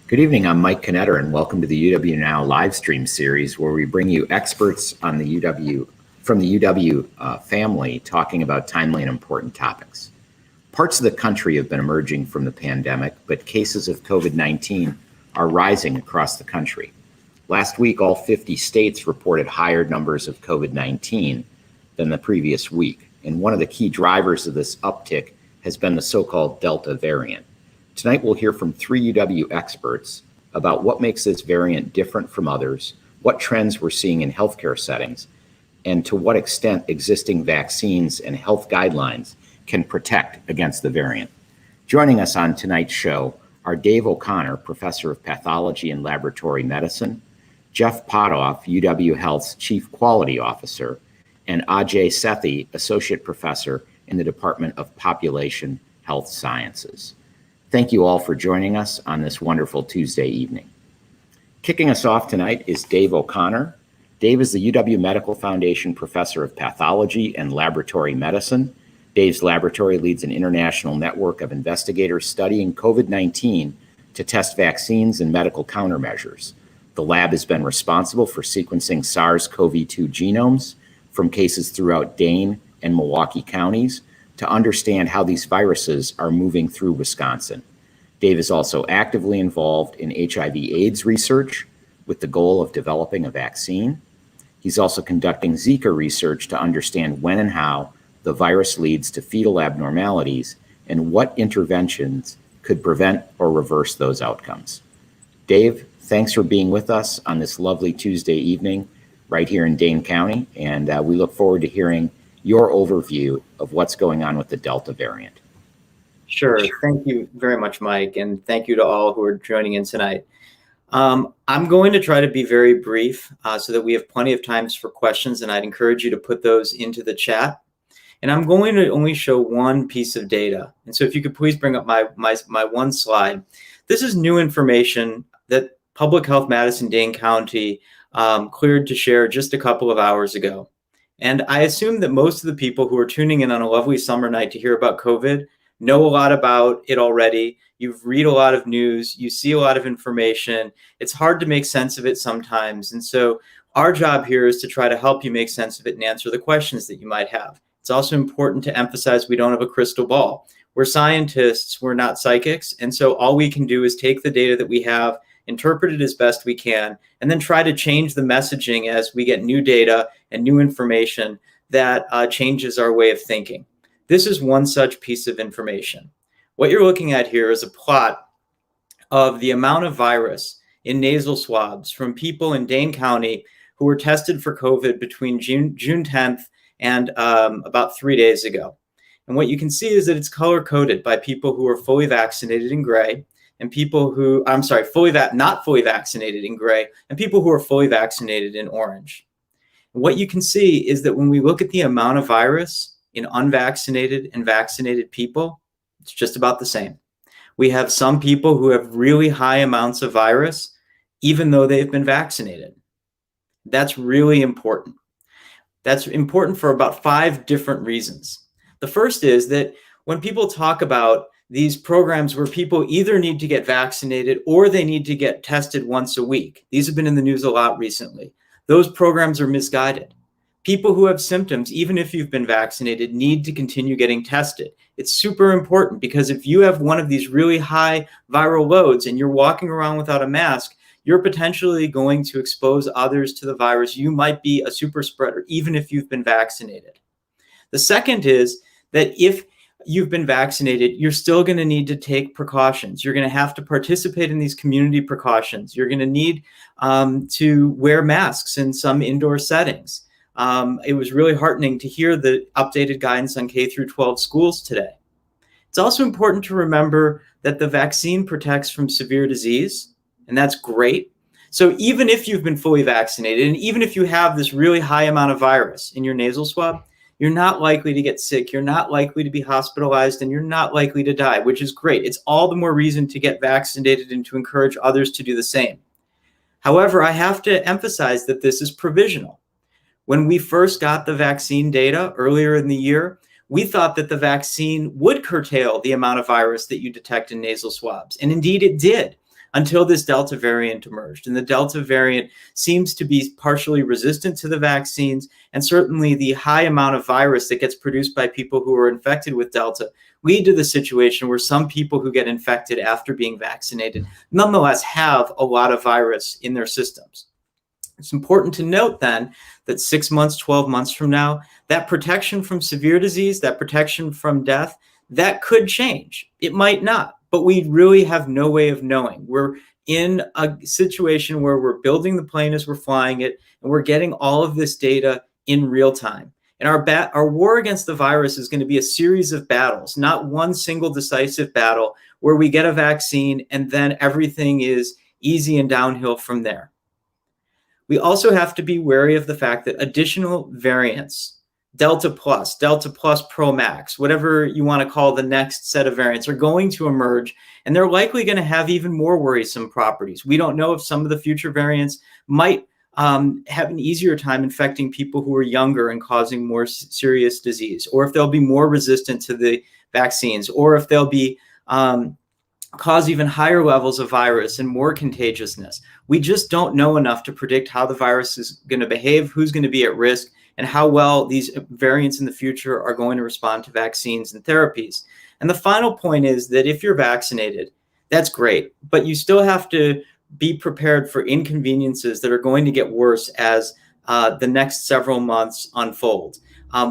Good evening, I'm Mike Knetter, and welcome to the UW Now Livestream series, where we bring you experts on the from the UW family talking about timely and important topics. Parts of the country have been emerging from the pandemic, but cases of COVID-19 are rising across the country. Last week, all 50 states reported higher numbers of COVID-19 than the previous week, and one of the key drivers of this uptick has been the so-called Delta variant. Tonight, we'll hear from three UW experts about what makes this variant different from others, what trends we're seeing in healthcare settings, and to what extent existing vaccines and health guidelines can protect against the variant. Joining us on tonight's show are Dave O'Connor, Professor of Pathology and Laboratory Medicine, Jeff Potoff, UW Health's Chief Quality Officer, and Ajay Sethi, Associate Professor in the Department of Population Health Sciences. Thank you all for joining us on this wonderful Tuesday evening. Kicking us off tonight is Dave O'Connor. Dave is the UW Medical Foundation Professor of Pathology and Laboratory Medicine. Dave's laboratory leads an international network of investigators studying COVID-19 to test vaccines and medical countermeasures. The lab has been responsible for sequencing SARS-CoV-2 genomes from cases throughout Dane and Milwaukee counties to understand how these viruses are moving through Wisconsin. Dave is also actively involved in HIV/AIDS research with the goal of developing a vaccine. He's also conducting Zika research to understand when and how the virus leads to fetal abnormalities and what interventions could prevent or reverse those outcomes. Dave, thanks for being with us on this lovely Tuesday evening right here in Dane County, and we look forward to hearing your overview of what's going on with the Delta variant. Sure. Thank you very much, Mike, and thank you to all who are joining in tonight. I'm going to try to be very brief so that we have plenty of times for questions, and I'd encourage you to put those into the chat. And I'm going to only show one piece of data. And so if you could please bring up my one slide. This is new information that Public Health Madison-Dane County cleared to share just a couple of hours ago. And I assume that most of the people who are tuning in on a lovely summer night to hear about COVID know a lot about it already. You read a lot of news, you see a lot of information. It's hard to make sense of it sometimes. And so our job here is to try to help you make sense of it and answer the questions that you might have. It's also important to emphasize we don't have a crystal ball. We're scientists, we're not psychics. And so all we can do is take the data that we have, interpret it as best we can, and then try to change the messaging as we get new data and new information that changes our way of thinking. This is one such piece of information. What you're looking at here is a plot of the amount of virus in nasal swabs from people in Dane County who were tested for COVID between June 10th and about 3 days ago. And what you can see is that it's color-coded by people who are fully vaccinated in gray, and people who, not fully vaccinated in gray, and people who are fully vaccinated in orange. And what you can see is that when we look at the amount of virus in unvaccinated and vaccinated people, it's just about the same. We have some people who have really high amounts of virus, even though they've been vaccinated. That's really important. That's important for about 5 different reasons. The first is that when people talk about these programs where people either need to get vaccinated or they need to get tested once a week. These have been in the news a lot recently. Those programs are misguided. People who have symptoms, even if you've been vaccinated, need to continue getting tested. It's super important because if you have one of these really high viral loads and you're walking around without a mask, you're potentially going to expose others to the virus. You might be a super spreader, even if you've been vaccinated. The second is that if you've been vaccinated, you're still going to need to take precautions. You're going to have to participate in these community precautions. You're going to need to wear masks in some indoor settings. It was really heartening to hear the updated guidance on K through 12 schools today. It's also important to remember that the vaccine protects from severe disease, and that's great. So even if you've been fully vaccinated, and even if you have this really high amount of virus in your nasal swab, you're not likely to get sick, you're not likely to be hospitalized, and you're not likely to die, which is great. It's all the more reason to get vaccinated and to encourage others to do the same. However, I have to emphasize that this is provisional. When we first got the vaccine data earlier in the year, we thought that the vaccine would curtail the amount of virus that you detect in nasal swabs. And indeed it did. until this Delta variant emerged. And the Delta variant seems to be partially resistant to the vaccines, and certainly the high amount of virus that gets produced by people who are infected with Delta lead to the situation where some people who get infected after being vaccinated nonetheless have a lot of virus in their systems. It's important to note then that 6 months, 12 months from now, that protection from severe disease, that protection from death, that could change. It might not, but we really have no way of knowing. We're in a situation where we're building the plane as we're flying it, and we're getting all of this data in real time. And our war against the virus is going to be a series of battles, not one single decisive battle where we get a vaccine and then everything is easy and downhill from there. We also have to be wary of the fact that additional variants, Delta Plus Pro Max, whatever you want to call the next set of variants, are going to emerge, and they're likely going to have even more worrisome properties. We don't know if some of the future variants might have an easier time infecting people who are younger and causing more serious disease, or if they'll be more resistant to the vaccines, or if they'll be cause even higher levels of virus and more contagiousness. We just don't know enough to predict how the virus is going to behave, who's going to be at risk, and how well these variants in the future are going to respond to vaccines and therapies. And the final point is that if you're vaccinated, that's great, but you still have to be prepared for inconveniences that are going to get worse as the next several months unfold.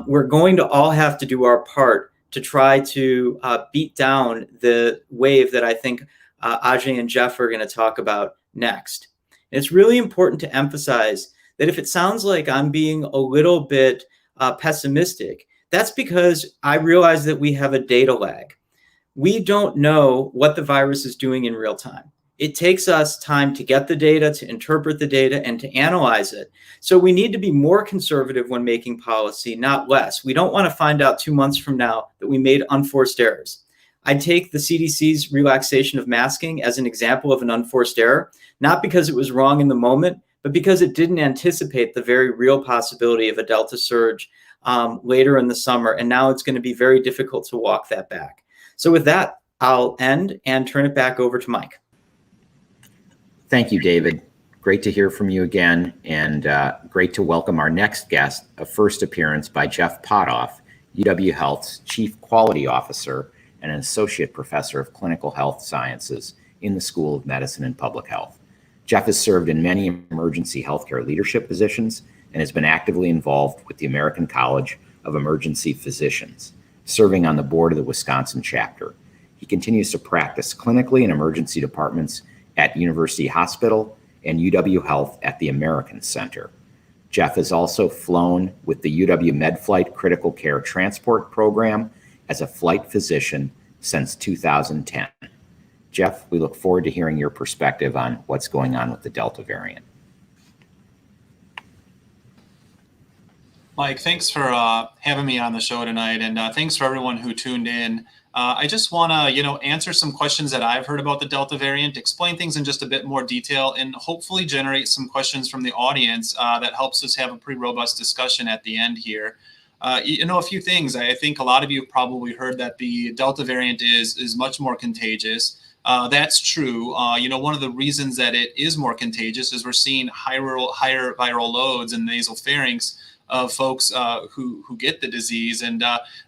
We're going to all have to do our part to try to beat down the wave that I think Ajay and Jeff are going to talk about next. And it's really important to emphasize that if it sounds like I'm being a little bit pessimistic, that's because I realize that we have a data lag. We don't know what the virus is doing in real time. It takes us time to get the data, to interpret the data, and to analyze it. So we need to be more conservative when making policy, not less. We don't want to find out 2 months from now that we made unforced errors. I take the CDC's relaxation of masking as an example of an unforced error, not because it was wrong in the moment, but because it didn't anticipate the very real possibility of a Delta surge later in the summer. And now it's going to be very difficult to walk that back. So with that, I'll end and turn it back over to Mike. Thank you, David. Great to hear from you again, and great to welcome our next guest, a first appearance by Jeff Potoff, UW Health's Chief Quality Officer and an Associate Professor of Clinical Health Sciences in the School of Medicine and Public Health. Jeff has served in many emergency healthcare leadership positions and has been actively involved with the American College of Emergency Physicians, serving on the board of the Wisconsin chapter. He continues to practice clinically in emergency departments at University Hospital and UW Health at the American Center. Jeff has also flown with the UW MedFlight Critical Care Transport Program as a flight physician since 2010. Jeff, we look forward to hearing your perspective on what's going on with the Delta variant. Mike, thanks for having me on the show tonight, and thanks for everyone who tuned in. I just want to, answer some questions that I've heard about the Delta variant, explain things in just a bit more detail, and hopefully generate some questions from the audience that helps us have a pretty robust discussion at the end here. A few things. I think a lot of you have probably heard that the Delta variant is much more contagious. That's true. One of the reasons that it is more contagious is we're seeing higher viral loads in the nasopharynx of folks who get the disease. And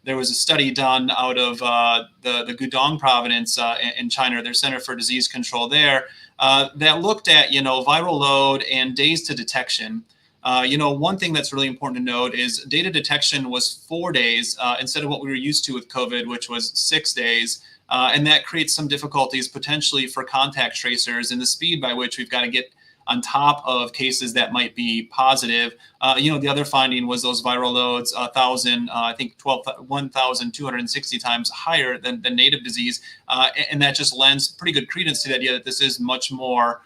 there was a study done out of the Guangdong province in China, their Center for Disease Control there, that looked at, viral load and days to detection. One thing that's really important to note is data detection was 4 days instead of what we were used to with COVID, which was 6 days. And that creates some difficulties potentially for contact tracers and the speed by which we've got to get on top of cases that might be positive. The other finding was those viral loads, 1,260 times higher than native disease. And that just lends pretty good credence to the idea that this is much more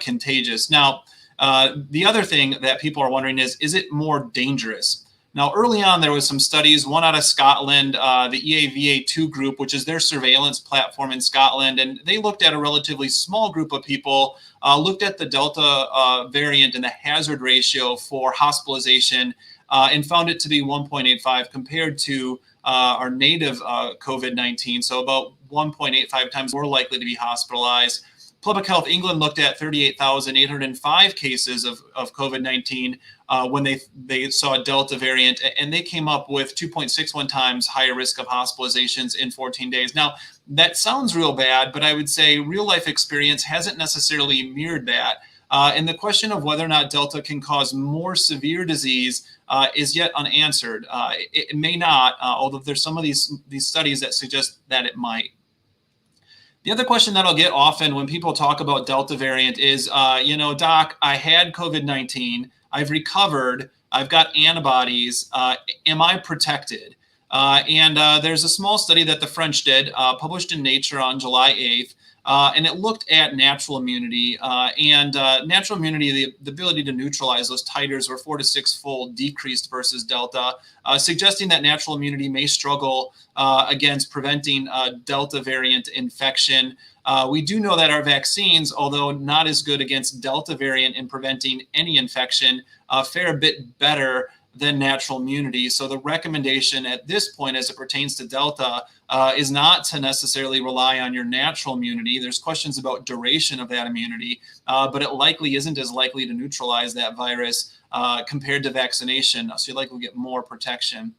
contagious. Now, the other thing that people are wondering is it more dangerous? Now, early on, there was some studies, one out of Scotland, the EAVA2 group, which is their surveillance platform in Scotland. And they looked at a relatively small group of people, looked at the Delta variant and the hazard ratio for hospitalization, and found it to be 1.85 compared to our native COVID-19. So about 1.85 times more likely to be hospitalized. Public Health England looked at 38,805 cases of COVID-19 when they saw a Delta variant, and they came up with 2.61 times higher risk of hospitalizations in 14 days. Now, that sounds real bad, but I would say real life experience hasn't necessarily mirrored that. And the question of whether or not Delta can cause more severe disease is yet unanswered. It may not, although there's some of these studies that suggest that it might. The other question that I'll get often when people talk about Delta variant is, doc, I had COVID-19, I've recovered, I've got antibodies, am I protected? And there's a small study that the French did, published in Nature on July 8th, and it looked at natural immunity. Natural immunity, the ability to neutralize those titers were 4 to 6-fold decreased versus Delta, suggesting that natural immunity may struggle against preventing Delta variant infection. We do know that our vaccines, although not as good against Delta variant in preventing any infection, fare a bit better than natural immunity. So the recommendation at this point as it pertains to Delta is not to necessarily rely on your natural immunity. There's questions about duration of that immunity, but it likely isn't as likely to neutralize that virus compared to vaccination. So you likely get more protection.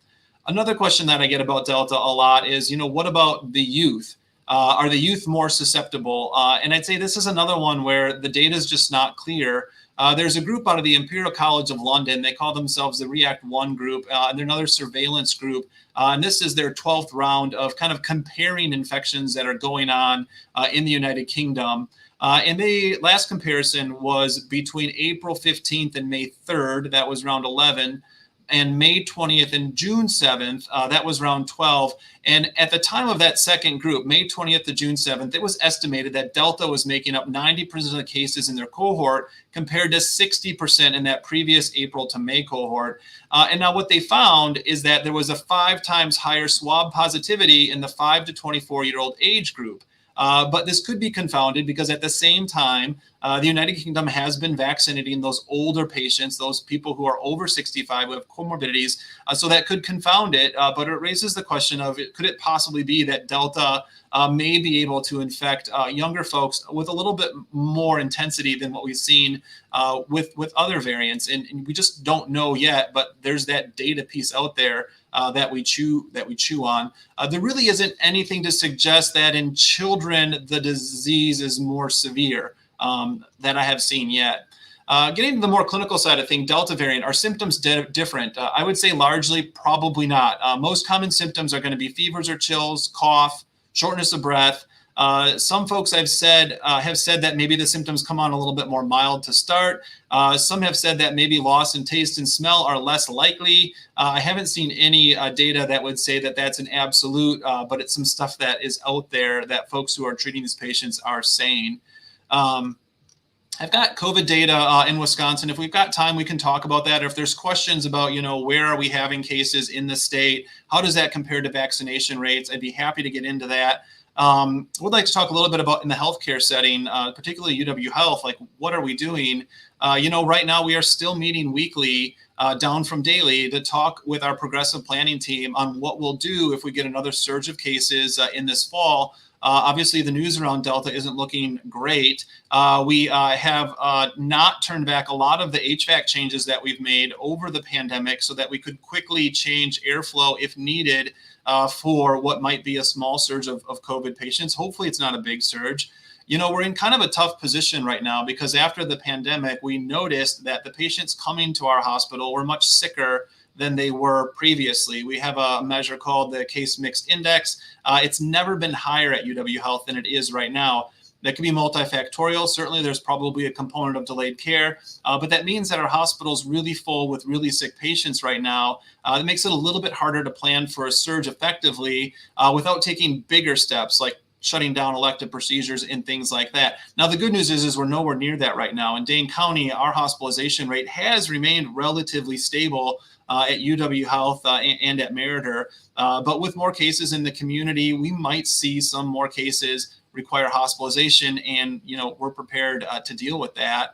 Another question that I get about Delta a lot is, what about the youth? Are the youth more susceptible? And I'd say this is another one where the data is just not clear. There's a group out of the Imperial College of London. They call themselves the REACT-1 group, and they're another surveillance group. And this is their 12th round of kind of comparing infections that are going on in the United Kingdom. And the last comparison was between April 15th and May 3rd. That was round 11. And May 20th and June 7th, that was round 12. And at the time of that second group, May 20th to June 7th, it was estimated that Delta was making up 90% of the cases in their cohort compared to 60% in that previous April to May cohort. And now what they found is that there was a 5 times higher swab positivity in the 5 to 24-year-old age group. But this could be confounded because at the same time, the United Kingdom has been vaccinating those older patients, those people who are over 65 who have comorbidities. So that could confound it. But it raises the question of, could it possibly be that Delta may be able to infect younger folks with a little bit more intensity than what we've seen with other variants? And we just don't know yet, but there's that data piece out there that we chew on. There really isn't anything to suggest that in children the disease is more severe that I have seen yet. Getting to the more clinical side of things, Delta variant, are symptoms different? I would say largely probably not. Most common symptoms are going to be fevers or chills, cough, shortness of breath. Some folks have said that maybe the symptoms come on a little bit more mild to start. Some have said that maybe loss in taste and smell are less likely. I haven't seen any data that would say that that's an absolute, but it's some stuff that is out there that folks who are treating these patients are saying. I've got COVID data in Wisconsin. If we've got time, we can talk about that. Or if there's questions about, where are we having cases in the state? How does that compare to vaccination rates? I'd be happy to get into that. Would like to talk a little bit about in the healthcare setting, particularly UW Health, like what are we doing? Right now we are still meeting weekly, down from daily, to talk with our progressive planning team on what we'll do if we get another surge of cases in this fall. Obviously, the news around Delta isn't looking great. We have not turned back a lot of the HVAC changes that we've made over the pandemic so that we could quickly change airflow if needed for what might be a small surge of COVID patients. Hopefully, it's not a big surge. We're in kind of a tough position right now because after the pandemic, we noticed that the patients coming to our hospital were much sicker than they were previously. We have a measure called the case mixed index. It's never been higher at UW Health than it is right now. That can be multifactorial. Certainly, there's probably a component of delayed care, but that means that our hospital's really full with really sick patients right now. It makes it a little bit harder to plan for a surge effectively without taking bigger steps like shutting down elective procedures and things like that. Now, the good news is we're nowhere near that right now. In Dane County, our hospitalization rate has remained relatively stable at UW Health and at Meriter. But with more cases in the community, we might see some more cases require hospitalization, and we're prepared to deal with that.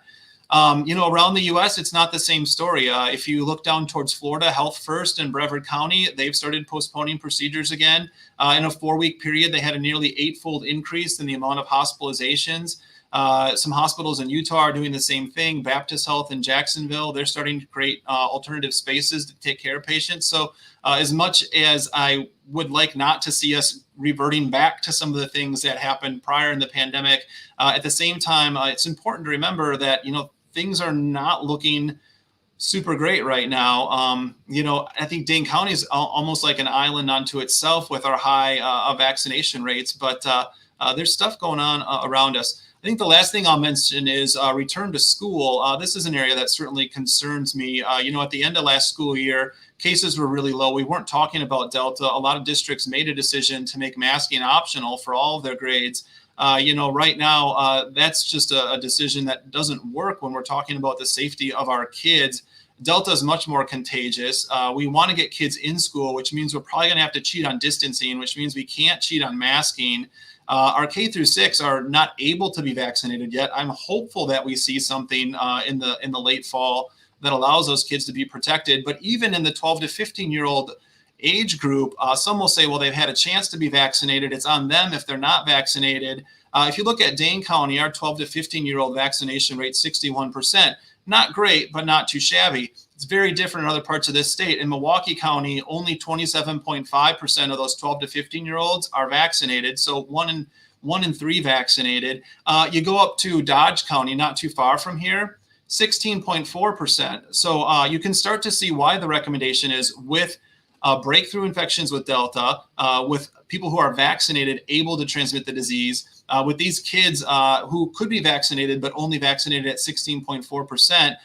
Around the U.S., it's not the same story. If you look down towards Florida, Health First in Brevard County, they've started postponing procedures again. In a 4-week period, they had a nearly 8-fold increase in the amount of hospitalizations. Some hospitals in Utah are doing the same thing. Baptist Health in Jacksonville, they're starting to create alternative spaces to take care of patients. So as much as I would like not to see us reverting back to some of the things that happened prior in the pandemic, at the same time, it's important to remember that, things are not looking super great right now. I think Dane County is almost like an island unto itself with our high vaccination rates, but there's stuff going on around us. I think the last thing I'll mention is return to school. This is an area that certainly concerns me. At the end of last school year, cases were really low. We weren't talking about Delta. A lot of districts made a decision to make masking optional for all of their grades. Right now, that's just a decision that doesn't work when we're talking about the safety of our kids. Delta is much more contagious. We want to get kids in school, which means we're probably going to have to cheat on distancing, which means we can't cheat on masking. Our K through 6 are not able to be vaccinated yet. I'm hopeful that we see something in the late fall that allows those kids to be protected. But even in the 12 to 15-year-old age group, some will say, well, they've had a chance to be vaccinated. It's on them if they're not vaccinated. If you look at Dane County, our 12 to 15-year-old vaccination rate, 61%. Not great, but not too shabby. It's very different in other parts of this state. In Milwaukee County, only 27.5% of those 12 to 15-year-olds are vaccinated. So one in three vaccinated. You go up to Dodge County, not too far from here, 16.4%. So you can start to see why the recommendation is with breakthrough infections with Delta, with people who are vaccinated able to transmit the disease, with these kids who could be vaccinated but only vaccinated at 16.4%,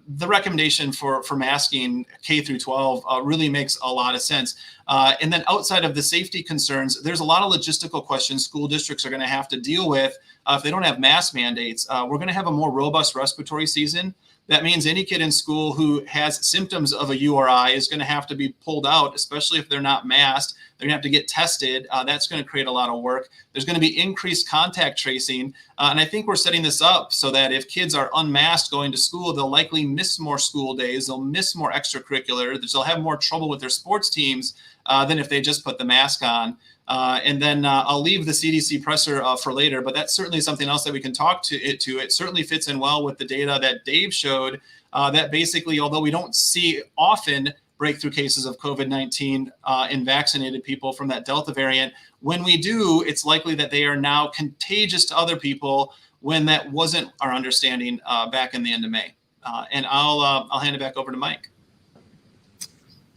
the recommendation for masking K through 12 really makes a lot of sense. And then outside of the safety concerns, there's a lot of logistical questions school districts are going to have to deal with if they don't have mask mandates. We're going to have a more robust respiratory season. That means any kid in school who has symptoms of a URI is going to have to be pulled out, especially if they're not masked. They're going to have to get tested. That's going to create a lot of work. There's going to be increased contact tracing. And I think we're setting this up so that if kids are unmasked going to school, they'll likely miss more school days. They'll miss more extracurricular. They'll have more trouble with their sports teams than if they just put the mask on. And then I'll leave the CDC presser for later, but that's certainly something else that we can talk to. It certainly fits in well with the data that Dave showed that basically, although we don't see often breakthrough cases of COVID-19 in vaccinated people from that Delta variant, when we do, it's likely that they are now contagious to other people when that wasn't our understanding back in the end of May. And I'll hand it back over to Mike.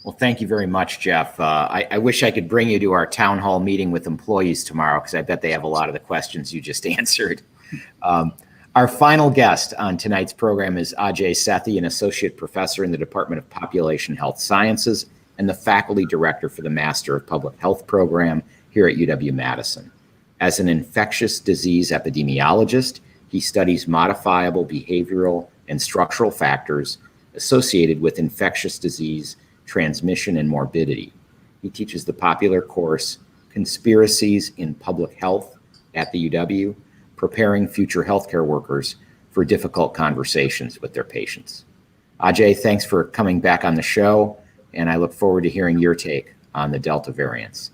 Well, thank you very much, Jeff. I wish I could bring you to our town hall meeting with employees tomorrow, because I bet they have a lot of the questions you just answered. Our final guest on tonight's program is Ajay Sethi, an associate professor in the Department of Population Health Sciences and the faculty director for the Master of Public Health program here at UW-Madison. As an infectious disease epidemiologist, he studies modifiable behavioral and structural factors associated with infectious disease transmission and morbidity. He teaches the popular course Conspiracies in Public Health at the UW, preparing future healthcare workers for difficult conversations with their patients. Ajay, thanks for coming back on the show, and I look forward to hearing your take on the Delta variants.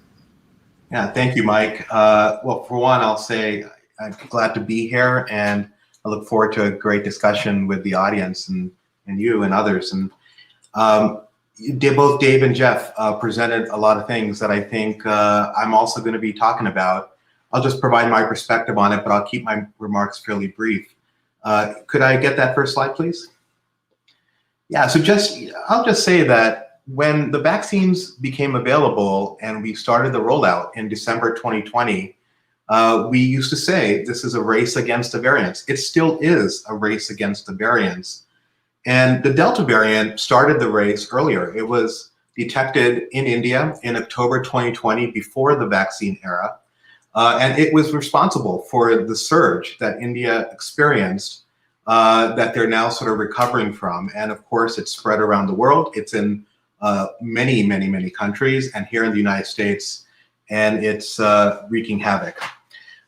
Yeah, thank you, Mike. Well, for one, I'll say I'm glad to be here, and I look forward to a great discussion with the audience and you and others. And both Dave and Jeff presented a lot of things that I think I'm also going to be talking about. I'll just provide my perspective on it, but I'll keep my remarks fairly brief. Could I get that first slide, please? Yeah, so I'll just say that when the vaccines became available and we started the rollout in December 2020, we used to say this is a race against the variants. It still is a race against the variants. And the Delta variant started the race earlier. It was detected in India in October 2020 before the vaccine era. And it was responsible for the surge that India experienced that they're now sort of recovering from. And of course, it's spread around the world. It's in many, many, many countries and here in the United States, and it's wreaking havoc.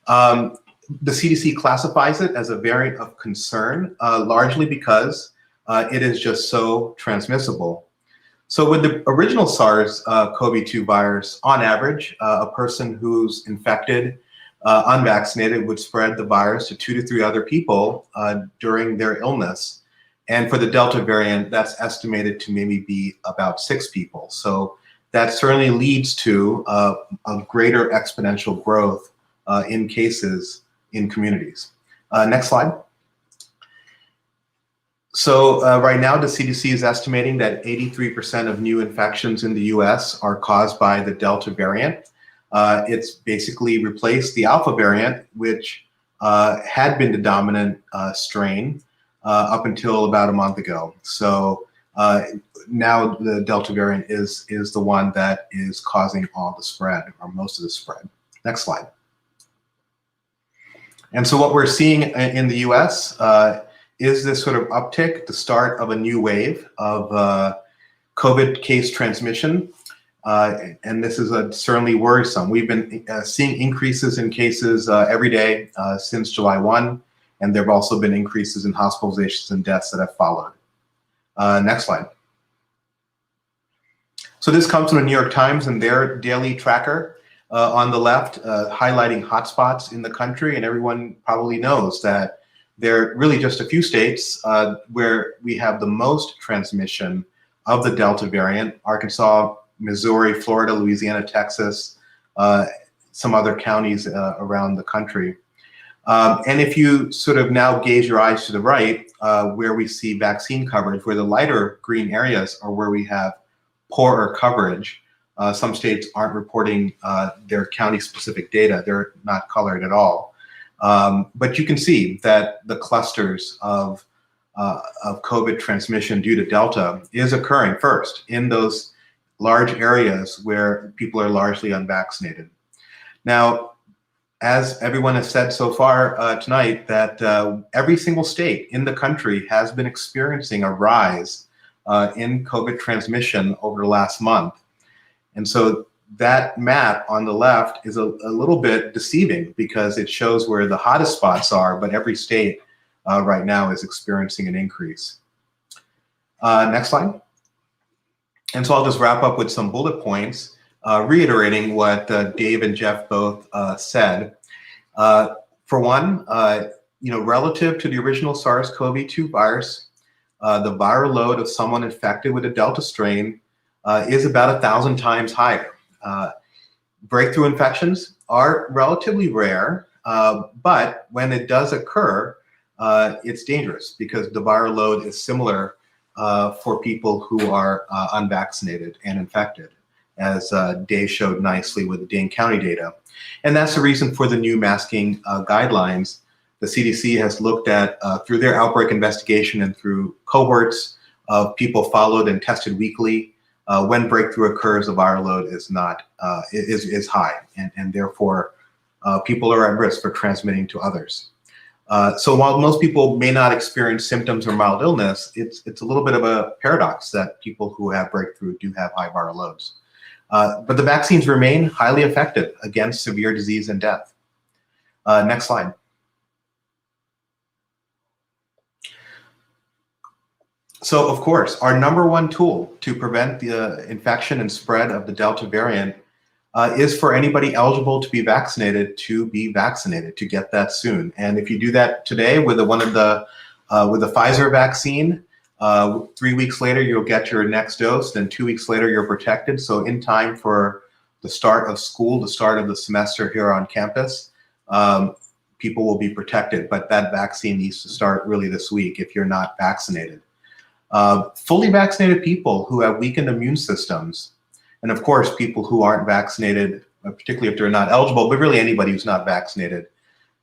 The CDC classifies it as a variant of concern, largely because it is just so transmissible. So with the original SARS-CoV-2 virus, on average, a person who's infected unvaccinated would spread the virus to 2 to 3 other people during their illness. And for the Delta variant, that's estimated to maybe be about 6 people. So that certainly leads to a greater exponential growth in cases in communities. Next slide. So right now, the CDC is estimating that 83% of new infections in the US are caused by the Delta variant. It's basically replaced the Alpha variant, which had been the dominant strain up until about a month ago. So now the Delta variant is the one that is causing all the spread, or most of the spread. Next slide. And so what we're seeing in the US is this sort of uptick, the start of a new wave of COVID case transmission. And this is certainly worrisome. We've been seeing increases in cases every day since July 1, and there have also been increases in hospitalizations and deaths that have followed. Next slide. So this comes from the New York Times and their daily tracker on the left, highlighting hotspots in the country, and everyone probably knows that there are really just a few states where we have the most transmission of the Delta variant: Arkansas, Missouri, Florida, Louisiana, Texas, some other counties around the country. And if you sort of now gaze your eyes to the right, where we see vaccine coverage, where the lighter green areas are where we have poorer coverage. Some states aren't reporting their county-specific data. They're not colored at all. But you can see that the clusters of COVID transmission due to Delta is occurring first in those large areas where people are largely unvaccinated. Now, as everyone has said so far tonight, that every single state in the country has been experiencing a rise in COVID transmission over the last month. And so that map on the left is a little bit deceiving because it shows where the hottest spots are, but every state right now is experiencing an increase. Next slide. And so I'll just wrap up with some bullet points, reiterating what Dave and Jeff both said. For one, relative to the original SARS-CoV-2 virus, the viral load of someone infected with a Delta strain is about 1,000 times higher. Breakthrough infections are relatively rare, but when it does occur, it's dangerous because the viral load is similar for people who are unvaccinated and infected, as Dave showed nicely with the Dane County data. And that's the reason for the new masking guidelines. The CDC has looked at, through their outbreak investigation and through cohorts of people followed and tested weekly, when breakthrough occurs, the viral load is not is high, and therefore people are at risk for transmitting to others. So while most people may not experience symptoms or mild illness, it's a little bit of a paradox that people who have breakthrough do have high viral loads. But the vaccines remain highly effective against severe disease and death. Next slide. So, of course, our #1 tool to prevent the infection and spread of the Delta variant is for anybody eligible to be vaccinated, to get that soon. And if you do that today with with the Pfizer vaccine, 3 weeks later you'll get your next dose. Then 2 weeks later you're protected. So in time for the start of school, the start of the semester here on campus, people will be protected. But that vaccine needs to start really this week if you're not vaccinated. Fully vaccinated people who have weakened immune systems, and of course people who aren't vaccinated, particularly if they're not eligible, but really anybody who's not vaccinated,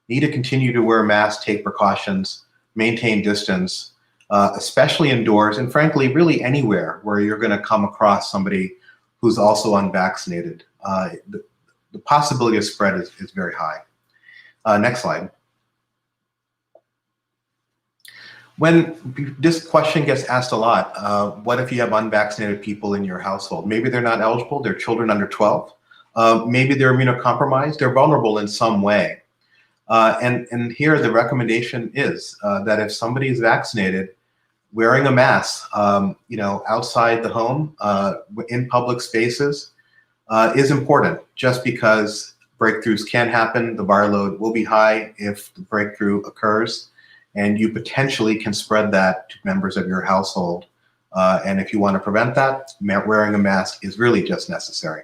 need to continue to wear masks, take precautions, maintain distance, especially indoors, and frankly, really anywhere where you're going to come across somebody who's also unvaccinated. The possibility of spread is very high. Next slide. When this question gets asked a lot, what if you have unvaccinated people in your household? Maybe they're not eligible, they're children under 12. Maybe they're immunocompromised, they're vulnerable in some way. And here the recommendation is that if somebody is vaccinated, wearing a mask, outside the home, in public spaces, is important, just because Breakthroughs can happen. The viral load will be high if the breakthrough occurs, and you potentially can spread that to members of your household. And if you want to prevent that, wearing a mask is really just necessary.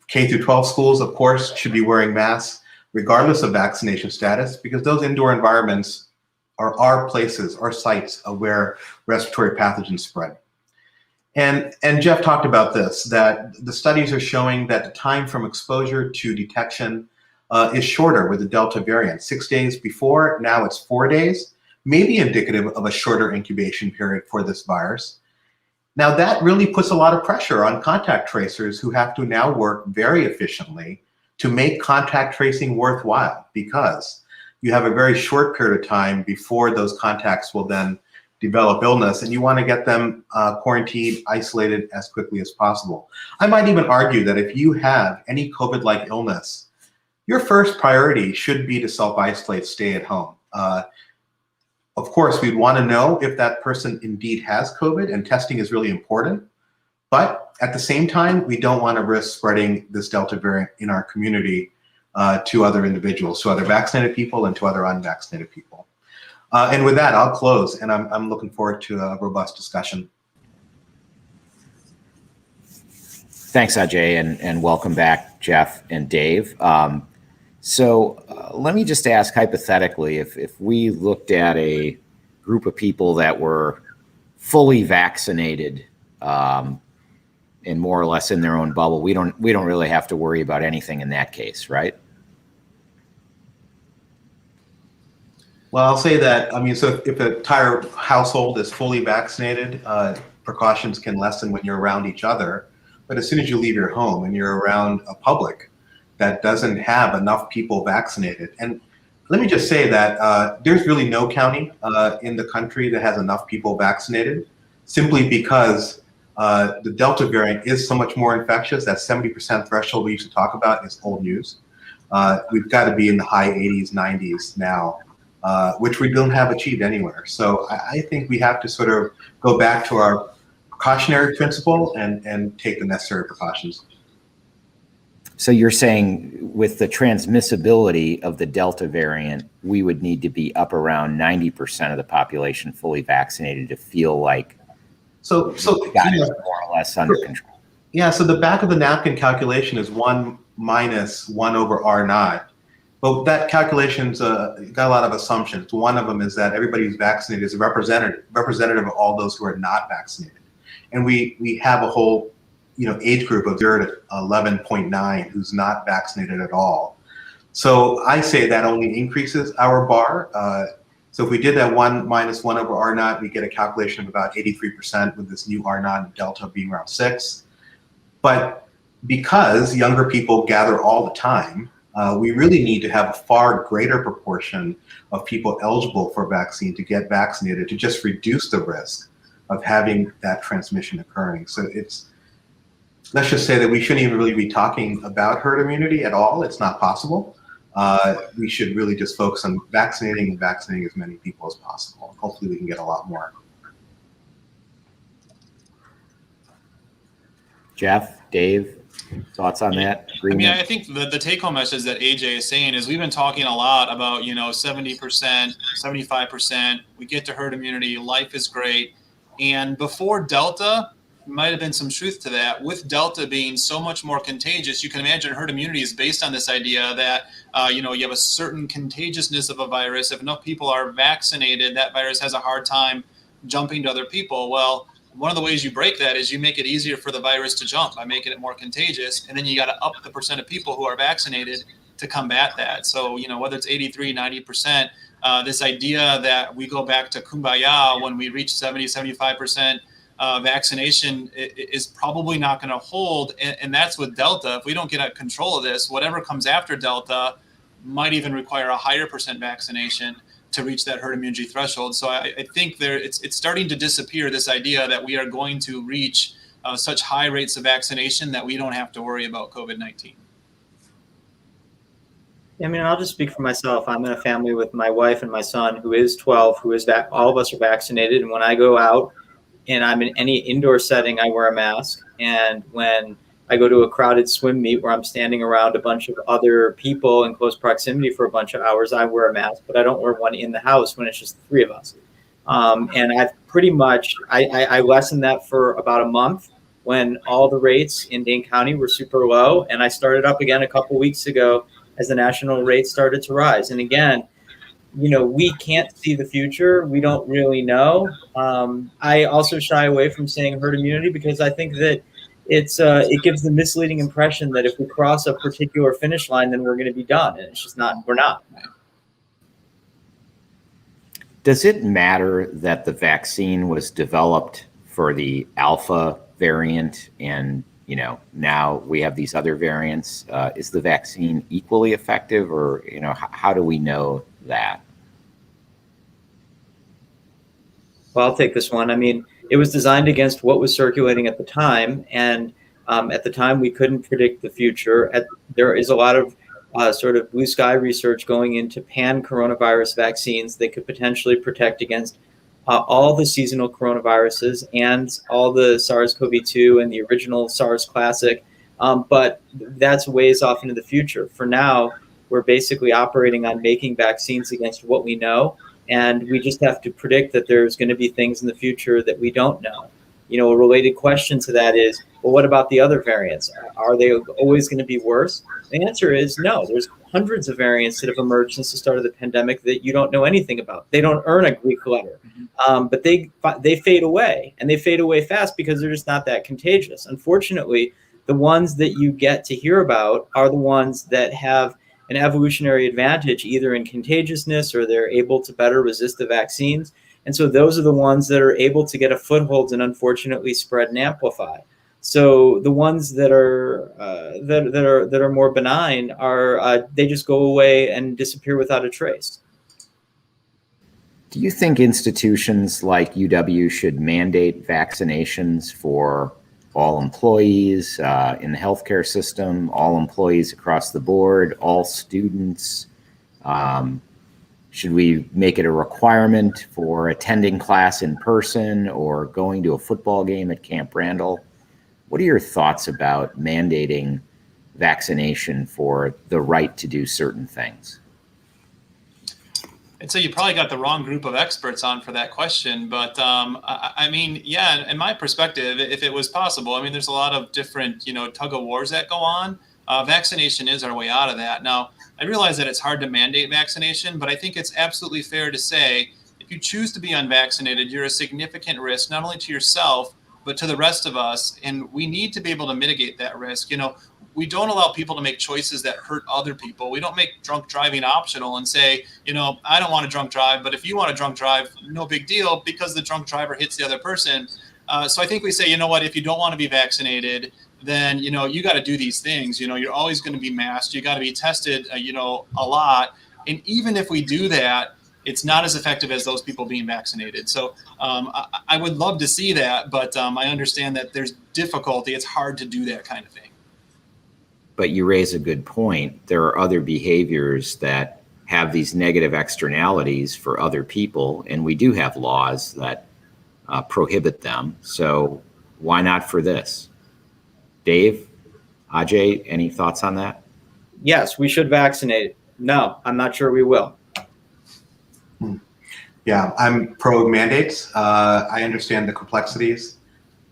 K through 12 schools, of course, should be wearing masks regardless of vaccination status, because those indoor environments are places, are sites of where respiratory pathogens spread. And Jeff talked about this, that the studies are showing that the time from exposure to detection is shorter with the Delta variant. 6 days before, now it's 4 days, maybe indicative of a shorter incubation period for this virus. Now that really puts a lot of pressure on contact tracers who have to now work very efficiently to make contact tracing worthwhile, because you have a very short period of time before those contacts will then develop illness, and you want to get them quarantined, isolated as quickly as possible. I might even argue that if you have any COVID-like illness, your first priority should be to self-isolate, stay at home. Of course, we'd want to know if that person indeed has COVID, and testing is really important. But at the same time, we don't want to risk spreading this Delta variant in our community to other individuals, to other vaccinated people and to other unvaccinated people. And with that, I'll close, and I'm looking forward to a robust discussion. Thanks, Ajay, and welcome back, Jeff and Dave. Let me just ask hypothetically, if we looked at a group of people that were fully vaccinated and more or less in their own bubble, we don't really have to worry about anything in that case, right? Well, I'll say that, so if an entire household is fully vaccinated, precautions can lessen when you're around each other. But as soon as you leave your home and you're around a public that doesn't have enough people vaccinated, and let me just say that there's really no county in the country that has enough people vaccinated, simply because the Delta variant is so much more infectious. That 70% threshold we used to talk about is old news. We've got to be in the high 80s, 90s now. Which we don't have achieved anywhere. So I think we have to sort of go back to our precautionary principle and take the necessary precautions. So you're saying with the transmissibility of the Delta variant, we would need to be up around 90% of the population fully vaccinated to feel like so got it more or less under control. Yeah, so the back of the napkin calculation is 1 minus 1 over R naught. But that calculation's got a lot of assumptions. One of them is that everybody who's vaccinated is a representative of all those who are not vaccinated. And we have a whole age group of 0 to 11.9 who's not vaccinated at all. So I say that only increases our bar. So if we did that 1 minus 1 over R naught, we get a calculation of about 83% with this new R naught and Delta being around 6. But because younger people gather all the time, we really need to have a far greater proportion of people eligible for vaccine to get vaccinated to just reduce the risk of having that transmission occurring. So let's just say that we shouldn't even really be talking about herd immunity at all. It's not possible. We should really just focus on vaccinating and vaccinating as many people as possible. Hopefully we can get a lot more. Jeff, Dave, thoughts on that? Agreement? I mean, I think the take-home message that AJ is saying is we've been talking a lot about, 70%, 75%. We get to herd immunity. Life is great. And before Delta, might have been some truth to that. With Delta being so much more contagious, you can imagine herd immunity is based on this idea that, you have a certain contagiousness of a virus. If enough people are vaccinated, that virus has a hard time jumping to other people. Well, one of the ways you break that is you make it easier for the virus to jump by making it more contagious. And then you got to up the percent of people who are vaccinated to combat that. So, whether it's 83, 90%, this idea that we go back to kumbaya when we reach 70, 75% vaccination is probably not going to hold. And that's with Delta. If we don't get control of this, whatever comes after Delta might even require a higher percent vaccination to reach that herd immunity threshold. So I think it's starting to disappear, this idea that we are going to reach such high rates of vaccination that we don't have to worry about COVID-19. I mean, I'll just speak for myself. I'm in a family with my wife and my son who is 12, all of us are vaccinated. And when I go out and I'm in any indoor setting, I wear a mask. And when I go to a crowded swim meet where I'm standing around a bunch of other people in close proximity for a bunch of hours, I wear a mask, but I don't wear one in the house when it's just the three of us. And I've pretty much, I lessened that for about a month when all the rates in Dane County were super low. And I started up again a couple weeks ago as the national rates started to rise. And again, you know, we can't see the future. We don't really know. I also shy away from saying herd immunity because I think that it gives the misleading impression that if we cross a particular finish line, then we're going to be done. And it's just not, we're not. Does it matter that the vaccine was developed for the alpha variant and, you know, now we have these other variants? Is the vaccine equally effective, or, you know, how do we know that? Well, I'll take this one. I mean, it was designed against what was circulating at the time. And at the time, we couldn't predict the future. There is a lot of sort of blue sky research going into pan-coronavirus vaccines that could potentially protect against all the seasonal coronaviruses and all the SARS-CoV-2 and the original SARS classic. But that's ways off into the future. For now, we're basically operating on making vaccines against what we know. And we just have to predict that there's going to be things in the future that we don't know. You know, a related question to that is, well, what about the other variants? Are they always going to be worse? The answer is no. There's hundreds of variants that have emerged since the start of the pandemic that you don't know anything about. They don't earn a Greek letter, but they fade away, and they fade away fast because they're just not that contagious. Unfortunately, the ones that you get to hear about are the ones that have an evolutionary advantage, either in contagiousness or they're able to better resist the vaccines. And so those are the ones that are able to get a foothold and unfortunately spread and amplify. So the ones that are that are more benign are they just go away and disappear without a trace. Do you think institutions like UW should mandate vaccinations for all employees in the healthcare system, all employees across the board, all students? Should we make it a requirement for attending class in person or going to a football game at Camp Randall? What are your thoughts about mandating vaccination for the right to do certain things? And so you probably got the wrong group of experts on for that question. But I mean, yeah, in my perspective, if it was possible, I mean, there's a lot of different, you know, tug of wars that go on. Vaccination is our way out of that. Now, I realize that it's hard to mandate vaccination, but I think it's absolutely fair to say if you choose to be unvaccinated, you're a significant risk, not only to yourself, but to the rest of us. And we need to be able to mitigate that risk. You know, we don't allow people to make choices that hurt other people. We don't make drunk driving optional and say, you know, I don't want to drunk drive, but if you want to drunk drive, no big deal, because the drunk driver hits the other person. So I think we say, you know what, if you don't want to be vaccinated, then, you know, you got to do these things. You know, you're always going to be masked. You got to be tested, you know, a lot. And even if we do that, it's not as effective as those people being vaccinated. So I would love to see that, but I understand that there's difficulty. It's hard to do that kind of thing. But you raise a good point. There are other behaviors that have these negative externalities for other people, and we do have laws that prohibit them. So why not for this? Dave, Ajay, any thoughts on that? Yes, we should vaccinate. No, I'm not sure we will. Yeah, I'm pro mandates. I understand the complexities.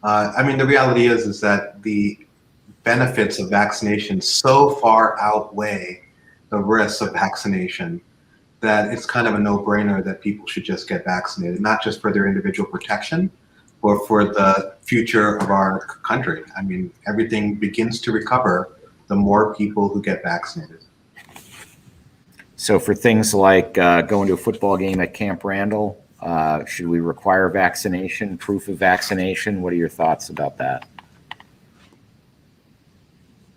I mean, the reality is that the benefits of vaccination so far outweigh the risks of vaccination that it's kind of a no-brainer that people should just get vaccinated, not just for their individual protection, but for the future of our country. I mean, everything begins to recover the more people who get vaccinated. So for things like going to a football game at Camp Randall, should we require vaccination, proof of vaccination? What are your thoughts about that?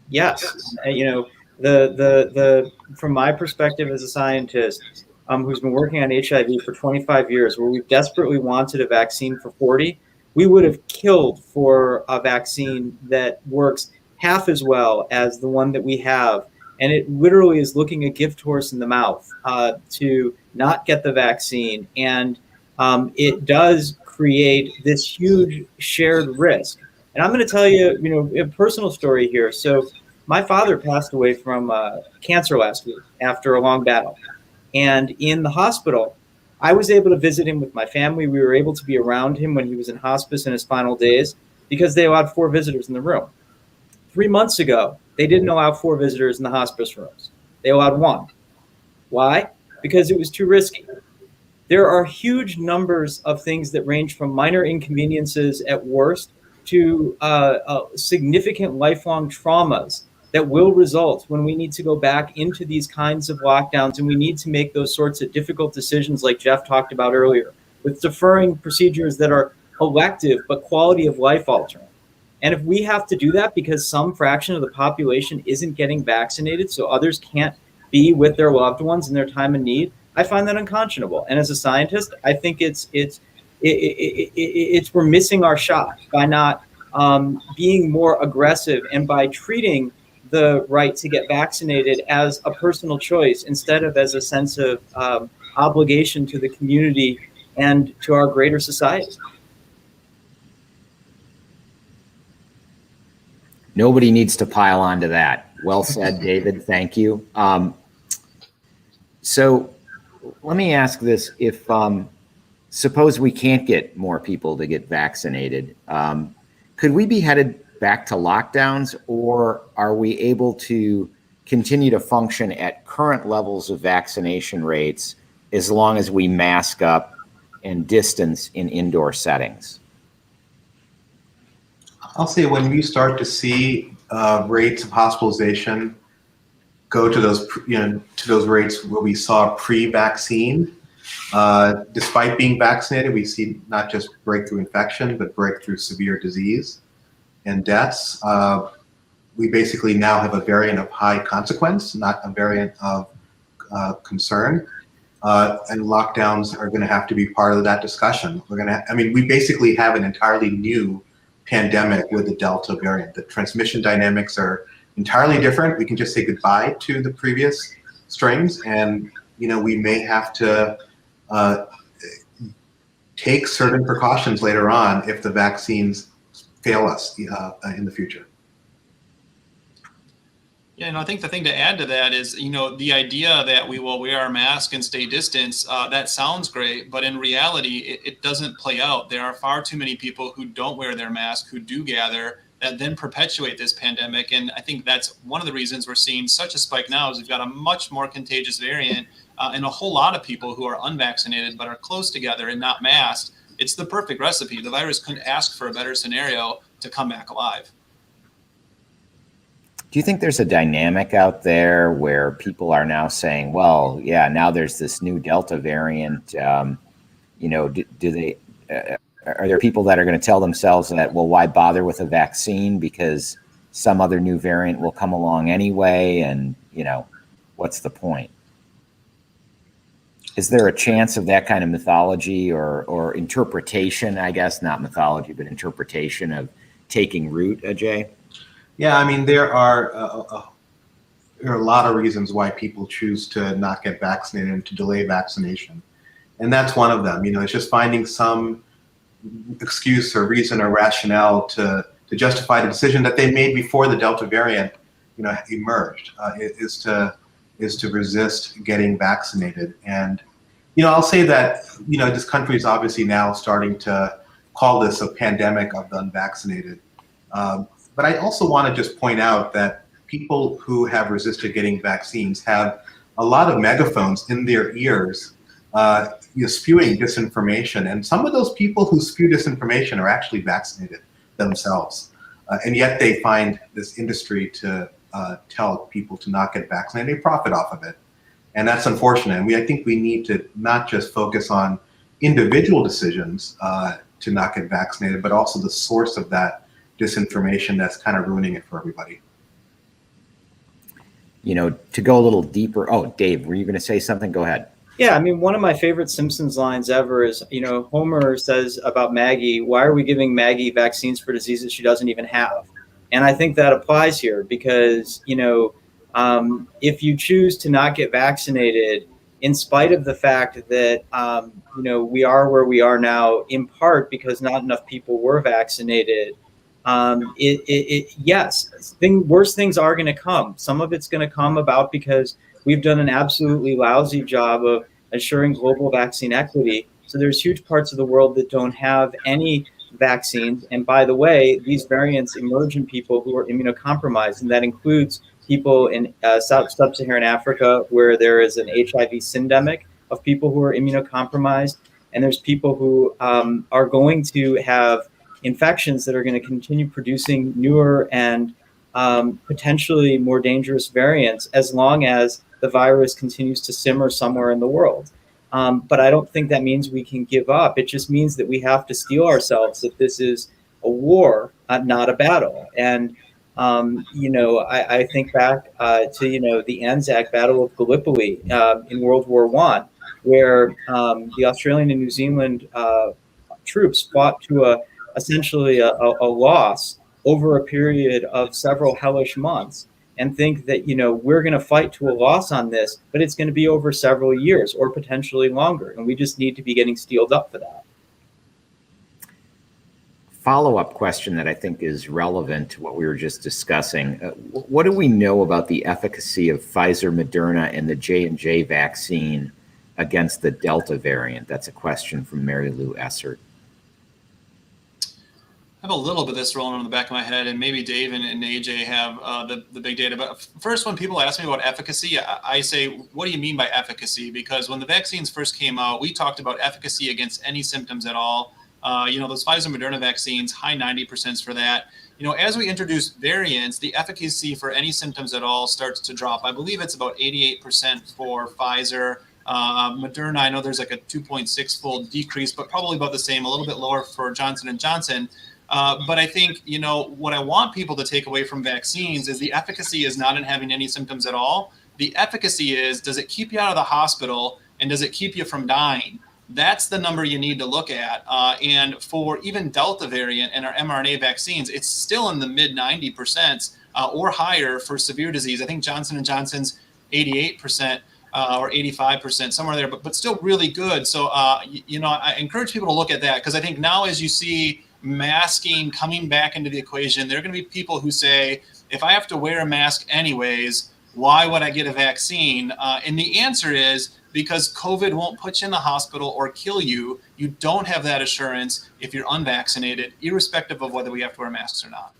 Yes, you know, the from my perspective as a scientist who's been working on HIV for 25 years, where we've desperately wanted a vaccine for 40, we would have killed for a vaccine that works half as well as the one that we have. And it literally is looking a gift horse in the mouth to not get the vaccine. And it does create this huge shared risk. And I'm going to tell you, a personal story here. So my father passed away from cancer last week after a long battle. And in the hospital, I was able to visit him with my family. We were able to be around him when he was in hospice in his final days because they allowed 4 visitors in the room. 3 months ago, they didn't allow 4 visitors in the hospice rooms. They allowed 1. Why? Because it was too risky. There are huge numbers of things that range from minor inconveniences at worst to significant lifelong traumas that will result when we need to go back into these kinds of lockdowns, and we need to make those sorts of difficult decisions like Jeff talked about earlier, with deferring procedures that are elective but quality of life altering. And if we have to do that because some fraction of the population isn't getting vaccinated so others can't be with their loved ones in their time of need, I find that unconscionable. And as a scientist, I think we're missing our shot by not being more aggressive and by treating the right to get vaccinated as a personal choice instead of as a sense of obligation to the community and to our greater society. Nobody needs to pile onto that. Well said, David. Thank you. So let me ask this. If suppose we can't get more people to get vaccinated, could we be headed back to lockdowns, or are we able to continue to function at current levels of vaccination rates as long as we mask up and distance in indoor settings? I'll say when you start to see rates of hospitalization go to those rates where we saw pre-vaccine, despite being vaccinated, we see not just breakthrough infection, but breakthrough severe disease and deaths. We basically now have a variant of high consequence, not a variant of concern. And lockdowns are going to have to be part of that discussion. We basically have an entirely new pandemic with the Delta variant. The transmission dynamics are entirely different. We can just say goodbye to the previous strains, and we may have to take certain precautions later on if the vaccines fail us in the future. Yeah, and I think the thing to add to that is, the idea that we will wear our mask and stay distance, that sounds great, but in reality, it doesn't play out. There are far too many people who don't wear their mask, who do gather, that then perpetuate this pandemic. And I think that's one of the reasons we're seeing such a spike now is we've got a much more contagious variant and a whole lot of people who are unvaccinated but are close together and not masked. It's the perfect recipe. The virus couldn't ask for a better scenario to come back alive. Do you think there's a dynamic out there where people are now saying, well, yeah, now there's this new Delta variant, are there people that are going to tell themselves that, well, why bother with a vaccine because some other new variant will come along anyway, and, what's the point? Is there a chance of that kind of mythology or interpretation, I guess, not mythology, but interpretation of taking root, Ajay? Yeah, there are a lot of reasons why people choose to not get vaccinated and to delay vaccination. And that's one of them. It's just finding some excuse or reason or rationale to justify the decision that they made before the Delta variant, emerged, is to resist getting vaccinated. And, I'll say that, this country is obviously now starting to call this a pandemic of the unvaccinated. But I also want to just point out that people who have resisted getting vaccines have a lot of megaphones in their ears, spewing disinformation. And some of those people who spew disinformation are actually vaccinated themselves. And yet they find this industry to tell people to not get vaccinated. They profit off of it. And that's unfortunate. And I think we need to not just focus on individual decisions to not get vaccinated, but also the source of that disinformation that's kind of ruining it for everybody. To go a little deeper. Oh, Dave, were you going to say something? Go ahead. Yeah, one of my favorite Simpsons lines ever is, Homer says about Maggie, why are we giving Maggie vaccines for diseases she doesn't even have? And I think that applies here because, if you choose to not get vaccinated, in spite of the fact that, we are where we are now, in part because not enough people were vaccinated, Yes, worse things are going to come. Some of it's going to come about because we've done an absolutely lousy job of assuring global vaccine equity. So there's huge parts of the world that don't have any vaccines. And by the way, these variants emerge in people who are immunocompromised, and that includes people in sub-Saharan Africa, where there is an HIV syndemic of people who are immunocompromised. And there's people who are going to have infections that are going to continue producing newer and potentially more dangerous variants as long as the virus continues to simmer somewhere in the world. But I don't think that means we can give up. It just means that we have to steel ourselves that this is a war, not a battle. And I think back to the Anzac Battle of Gallipoli in World War I, where the Australian and New Zealand troops fought to essentially a loss over a period of several hellish months, and think that we're going to fight to a loss on this, but it's going to be over several years or potentially longer, and we just need to be getting steeled up for that. Follow-up question that I think is relevant to what we were just discussing. What do we know about the efficacy of Pfizer, Moderna, and the J&J vaccine against the Delta variant? That's a question from Mary Lou Essert. I have a little bit of this rolling on the back of my head, and maybe Dave and AJ have the big data. But first, when people ask me about efficacy, I say, what do you mean by efficacy? Because when the vaccines first came out, we talked about efficacy against any symptoms at all. Those Pfizer Moderna vaccines, high 90% for that. As we introduce variants, the efficacy for any symptoms at all starts to drop. I believe it's about 88% for Pfizer. Moderna, I know there's like a 2.6-fold decrease, but probably about the same, a little bit lower for Johnson & Johnson. But I think, what I want people to take away from vaccines is the efficacy is not in having any symptoms at all. The efficacy is, does it keep you out of the hospital, and does it keep you from dying? That's the number you need to look at. And for even Delta variant and our mRNA vaccines, it's still in the mid 90% or higher for severe disease. I think Johnson & Johnson's 88%. Or 85%, somewhere there, but still really good. So, I encourage people to look at that, because I think now as you see masking coming back into the equation, there are going to be people who say, if I have to wear a mask anyways, why would I get a vaccine? And the answer is because COVID won't put you in the hospital or kill you. You don't have that assurance if you're unvaccinated, irrespective of whether we have to wear masks or not.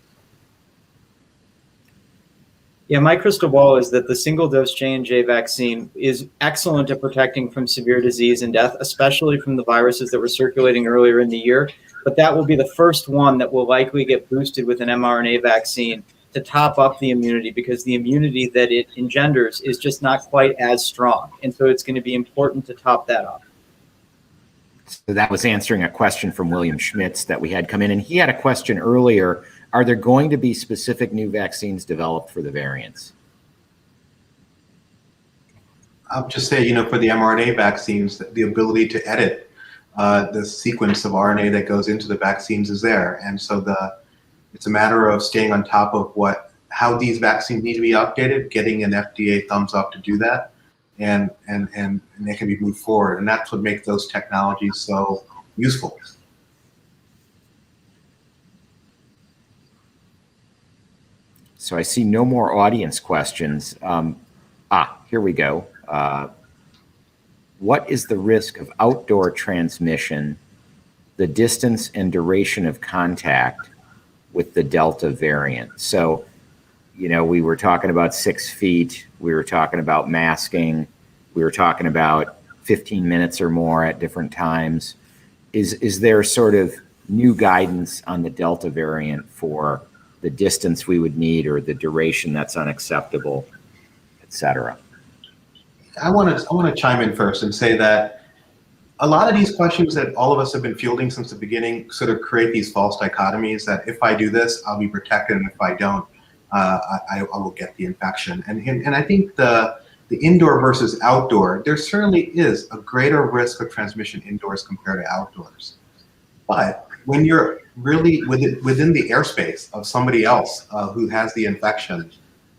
Yeah, my crystal ball is that the single-dose J&J vaccine is excellent at protecting from severe disease and death, especially from the viruses that were circulating earlier in the year. But that will be the first one that will likely get boosted with an mRNA vaccine to top up the immunity, because the immunity that it engenders is just not quite as strong. And so it's going to be important to top that up. So that was answering a question from William Schmitz that we had come in. And he had a question earlier. Are there going to be specific new vaccines developed for the variants? I'll just say, for the mRNA vaccines, the ability to edit the sequence of RNA that goes into the vaccines is there. And so it's a matter of staying on top of how these vaccines need to be updated, getting an FDA thumbs up to do that, and they can be moved forward. And that's what makes those technologies so useful. So I see no more audience questions. Here we go. What is the risk of outdoor transmission, the distance and duration of contact with the Delta variant? So, we were talking about 6 feet. We were talking about masking. We were talking about 15 minutes or more at different times. Is there sort of new guidance on the Delta variant for the distance we would need or the duration that's unacceptable, et cetera? I want to chime in first and say that a lot of these questions that all of us have been fielding since the beginning sort of create these false dichotomies that if I do this, I'll be protected, and if I don't, I will get the infection. And I think the indoor versus outdoor, there certainly is a greater risk of transmission indoors compared to outdoors. But when you're really within the airspace of somebody else who has the infection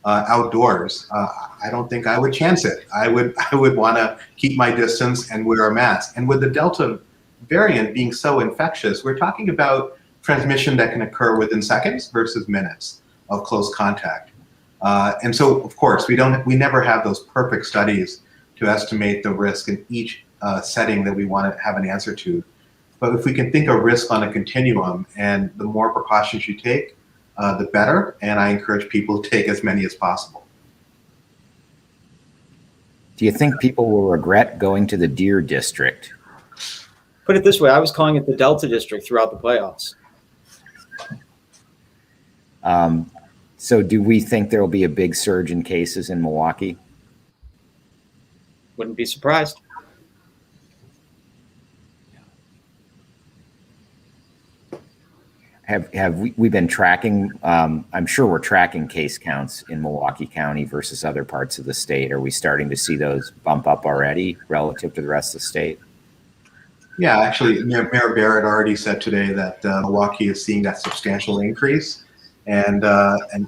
outdoors, I don't think I would chance it. I would want to keep my distance and wear a mask. And with the Delta variant being so infectious, we're talking about transmission that can occur within seconds versus minutes of close contact. And so, of course, we never have those perfect studies to estimate the risk in each setting that we want to have an answer to. But if we can think of risk on a continuum, and the more precautions you take, the better. And I encourage people to take as many as possible. Do you think people will regret going to the Deer District? Put it this way, I was calling it the Delta District throughout the playoffs. So do we think there will be a big surge in cases in Milwaukee? Wouldn't be surprised. Have we been tracking, I'm sure we're tracking case counts in Milwaukee County versus other parts of the state. Are we starting to see those bump up already relative to the rest of the state? Yeah, actually, Mayor Barrett already said today that Milwaukee is seeing that substantial increase. And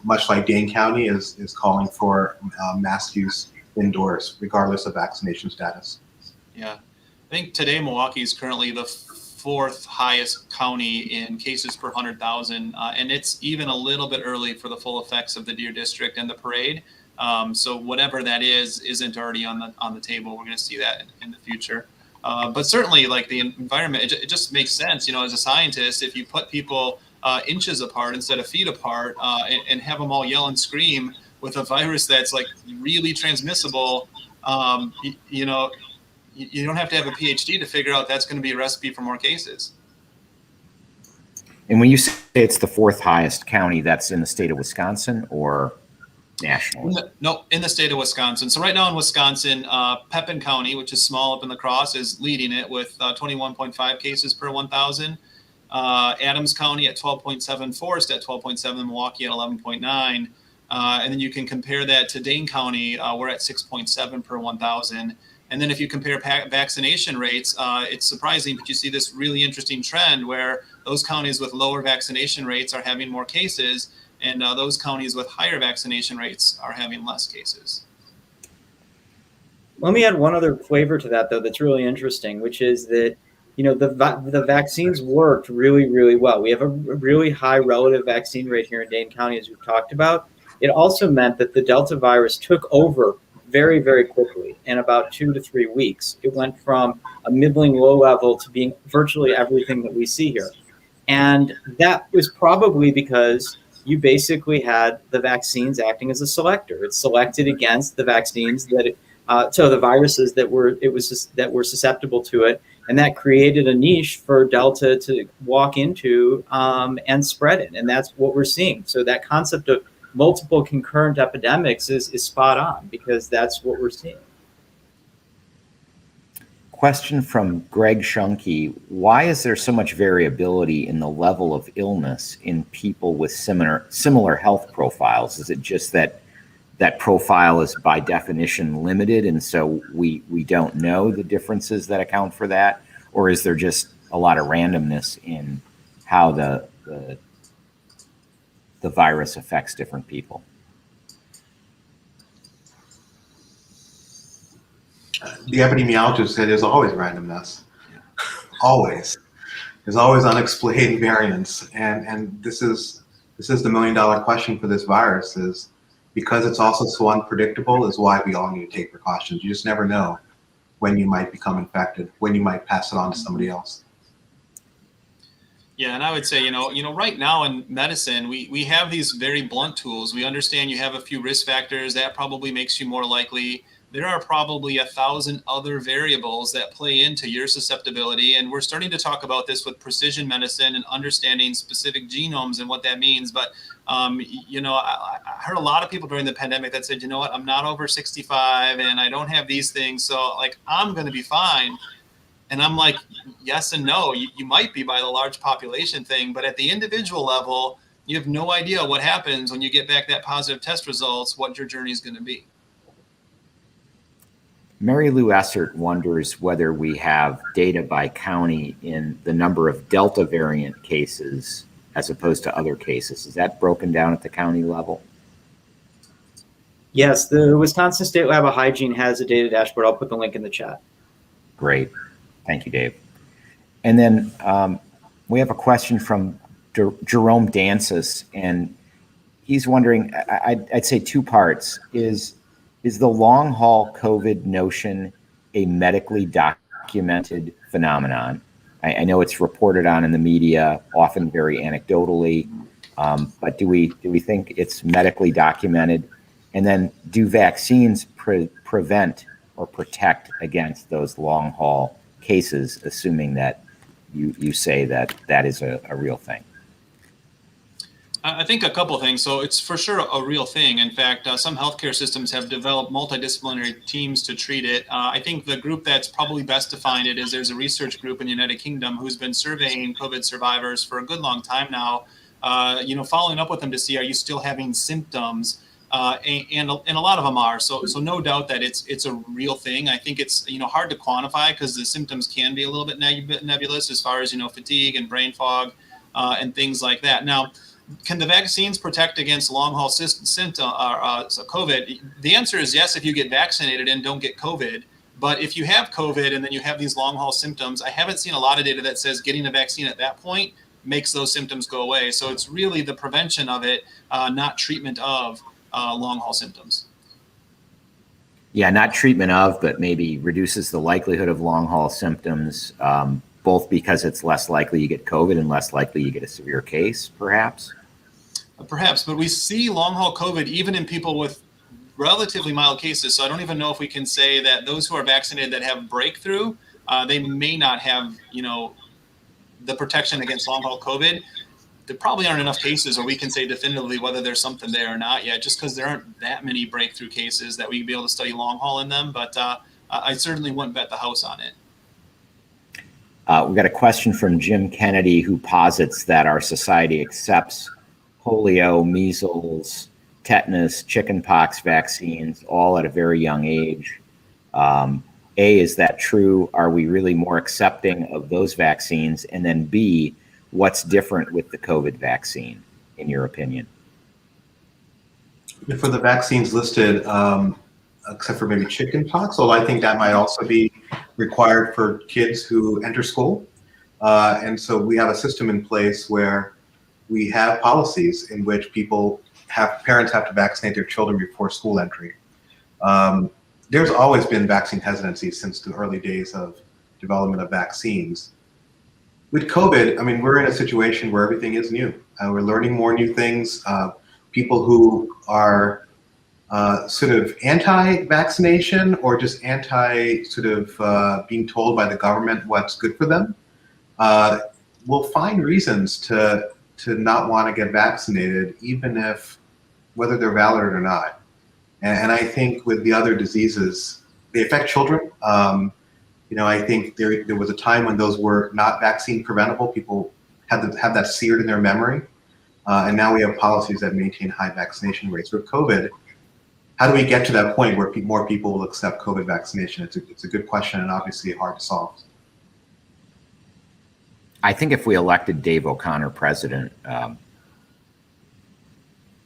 much like Dane County is calling for mask use indoors, regardless of vaccination status. Yeah, I think today Milwaukee is currently the fourth highest county in cases per 100,000, and it's even a little bit early for the full effects of the Deer District and the parade. So whatever that isn't already on the table. We're going to see that in the future. But certainly, like the environment, it just makes sense. You know, as a scientist, if you put people inches apart instead of feet apart, and have them all yell and scream with a virus that's like really transmissible, you know, you don't have to have a PhD to figure out that's going to be a recipe for more cases. And when you say it's the fourth highest county, that's in the state of Wisconsin or nationally? No, in the state of Wisconsin. So right now in Wisconsin, Pepin County, which is small up in La Crosse, is leading it with 21.5 cases per 1,000. Adams County at 12.7, Forest at 12.7, Milwaukee at 11.9. And then you can compare that to Dane County, we're at 6.7 per 1,000. And then if you compare vaccination rates, it's surprising, but you see this really interesting trend where those counties with lower vaccination rates are having more cases, and those counties with higher vaccination rates are having less cases. Let me add one other flavor to that, though, that's really interesting, which is that, you know, the vaccines worked really, really well. We have a really high relative vaccine rate here in Dane County, as we've talked about. It also meant that the Delta virus took over very, very quickly in about 2 to 3 weeks. It went from a middling low level to being virtually everything that we see here. And that was probably because you basically had the vaccines acting as a selector. It selected against the vaccines that, so the viruses that were susceptible to it. And that created a niche for Delta to walk into and spread it. And that's what we're seeing. So that concept of multiple concurrent epidemics is spot on, because that's what we're seeing. Question from Greg Shunke. Why is there so much variability in the level of illness in people with similar health profiles? Is it just that profile is by definition limited, and so we don't know the differences that account for that? Or is there just a lot of randomness in how the virus affects different people? The epidemiologist said there's always randomness. Always. There's always unexplained variants. And this is the million-dollar question for this virus, is because it's also so unpredictable is why we all need to take precautions. You just never know when you might become infected, when you might pass it on to somebody else. Yeah, and I would say, you know, right now in medicine, we have these very blunt tools. We understand you have a few risk factors that probably makes you more likely. There are probably 1,000 other variables that play into your susceptibility. And we're starting to talk about this with precision medicine and understanding specific genomes and what that means. But, you know, I heard a lot of people during the pandemic that said, you know what, I'm not over 65 and I don't have these things. So like, I'm going to be fine. And I'm like, yes and no, you might be by the large population thing, but at the individual level, you have no idea what happens when you get back that positive test results, what your journey is going to be. Mary Lou Essert wonders whether we have data by county in the number of Delta variant cases as opposed to other cases. Is that broken down at the county level? Yes, the Wisconsin State Lab of Hygiene has a data dashboard. I'll put the link in the chat. Great. Thank you, Dave. And then we have a question from Jerome Dancis, and he's wondering, I'd say two parts. Is the long haul COVID notion a medically documented phenomenon? I know it's reported on in the media, often very anecdotally, but do we think it's medically documented? And then, do vaccines prevent or protect against those long haul cases, assuming that you say that is a real thing? I think a couple of things. So it's for sure a real thing. In fact, some healthcare systems have developed multidisciplinary teams to treat it. I think the group that's probably best to find it is there's a research group in the United Kingdom who's been surveying COVID survivors for a good long time now, following up with them to see, are you still having symptoms? And a lot of them are. So no doubt that it's a real thing. I think it's, hard to quantify because the symptoms can be a little bit nebulous as far as, fatigue and brain fog and things like that. Now, can the vaccines protect against long-haul COVID? The answer is yes, if you get vaccinated and don't get COVID. But if you have COVID and then you have these long-haul symptoms, I haven't seen a lot of data that says getting a vaccine at that point makes those symptoms go away. So it's really the prevention of it, not treatment of long-haul symptoms. Yeah, not treatment of, but maybe reduces the likelihood of long-haul symptoms, both because it's less likely you get COVID and less likely you get a severe case, perhaps? Perhaps, but we see long-haul COVID even in people with relatively mild cases. So I don't even know if we can say that those who are vaccinated that have breakthrough, they may not have, the protection against long-haul COVID. There probably aren't enough cases, or we can say definitively whether there's something there or not yet, just because there aren't that many breakthrough cases that we'd be able to study long-haul in them. But I certainly wouldn't bet the house on it. We've got a question from Jim Kennedy, who posits that our society accepts polio, measles, tetanus, chickenpox vaccines, all at a very young age. A, is that true? Are we really more accepting of those vaccines? And then B, what's different with the COVID vaccine, in your opinion? For the vaccines listed, except for maybe chickenpox, although I think that might also be required for kids who enter school. And so we have a system in place where we have policies in which parents have to vaccinate their children before school entry. There's always been vaccine hesitancy since the early days of development of vaccines. With COVID, I mean, we're in a situation where everything is new. We're learning more new things. People who are sort of anti-vaccination or just being told by the government what's good for them, will find reasons to not want to get vaccinated, even if whether they're valid or not. And I think with the other diseases, they affect children. I think there was a time when those were not vaccine preventable. People have that seared in their memory. And now we have policies that maintain high vaccination rates. With COVID, how do we get to that point where more people will accept COVID vaccination? It's a good question and obviously hard to solve. I think if we elected Dave O'Connor president.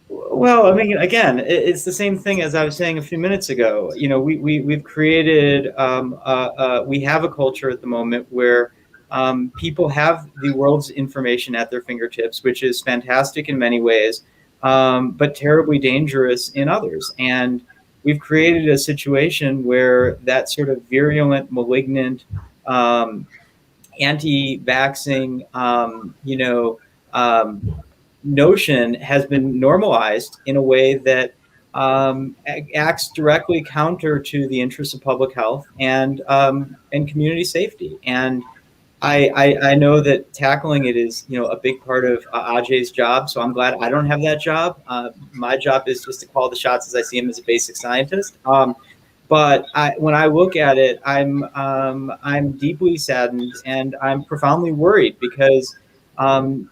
Well, I mean, again, it's the same thing as I was saying a few minutes ago. We've created, we have a culture at the moment where people have the world's information at their fingertips, which is fantastic in many ways, but terribly dangerous in others. And we've created a situation where that sort of virulent, malignant, anti-vaxxing, notion has been normalized in a way that acts directly counter to the interests of public health and community safety. And I know that tackling it is a big part of Ajay's job. So I'm glad I don't have that job. My job is just to call the shots as I see him as a basic scientist. But when I look at it, I'm deeply saddened and I'm profoundly worried because I'm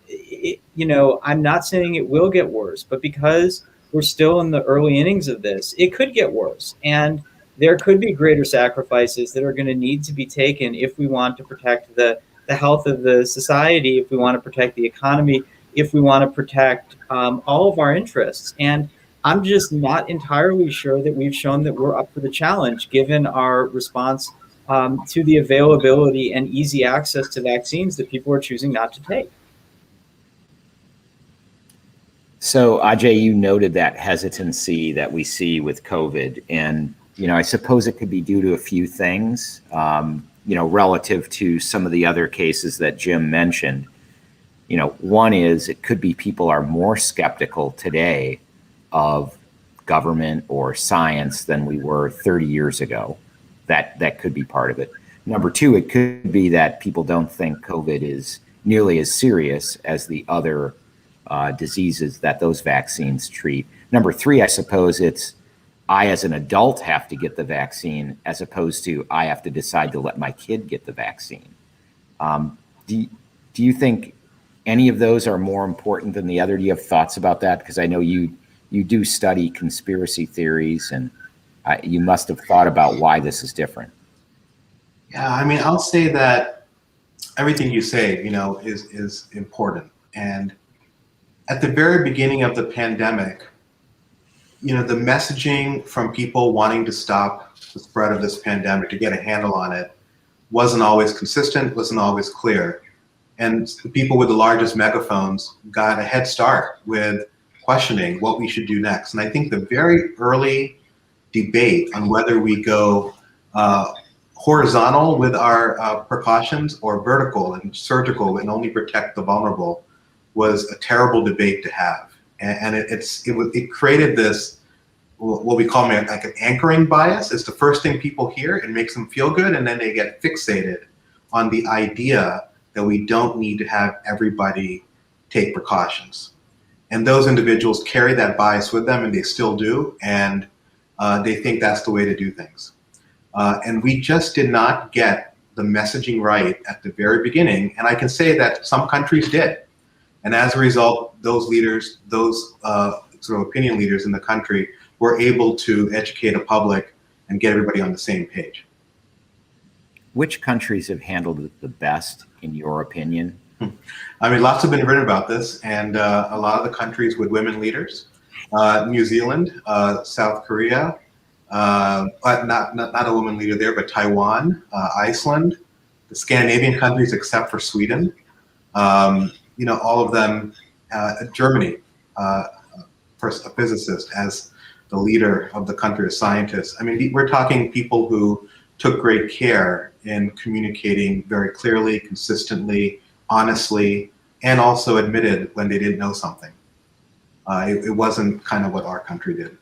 not saying it will get worse, but because we're still in the early innings of this, it could get worse. And there could be greater sacrifices that are going to need to be taken if we want to protect the health of the society, if we want to protect the economy, if we want to protect all of our interests. And I'm just not entirely sure that we've shown that we're up for the challenge, given our response to the availability and easy access to vaccines that people are choosing not to take. So Ajay, you noted that hesitancy that we see with COVID, and I suppose it could be due to a few things, relative to some of the other cases that Jim mentioned. One is it could be people are more skeptical today of government or science than we were 30 years ago. That could be part of it. Number two, it could be that people don't think COVID is nearly as serious as the other diseases that those vaccines treat. Number three, I suppose it's I, as an adult, have to get the vaccine as opposed to I have to decide to let my kid get the vaccine. Do you think any of those are more important than the other? Do you have thoughts about that? Because I know you do study conspiracy theories, and you must have thought about why this is different. Yeah, I mean, I'll say that everything you say, is important. And at the very beginning of the pandemic, the messaging from people wanting to stop the spread of this pandemic, to get a handle on it, wasn't always consistent, wasn't always clear. And the people with the largest megaphones got a head start with questioning what we should do next. And I think the very early debate on whether we go horizontal with our precautions or vertical and surgical and only protect the vulnerable was a terrible debate to have. And it created this, what we call like an anchoring bias. It's the first thing people hear, it makes them feel good, and then they get fixated on the idea that we don't need to have everybody take precautions. And those individuals carry that bias with them, and they still do, and they think that's the way to do things. And we just did not get the messaging right at the very beginning, and I can say that some countries did. And as a result, those leaders, those sort of opinion leaders in the country were able to educate a public and get everybody on the same page. Which countries have handled it the best, in your opinion? I mean, lots have been written about this, and a lot of the countries with women leaders, New Zealand, South Korea, but not a woman leader there, but Taiwan, Iceland, the Scandinavian countries except for Sweden, all of them, Germany, first a physicist as the leader of the country, a scientist. I mean, we're talking people who took great care in communicating very clearly, consistently, honestly, and also admitted when they didn't know something. It wasn't kind of what our country did.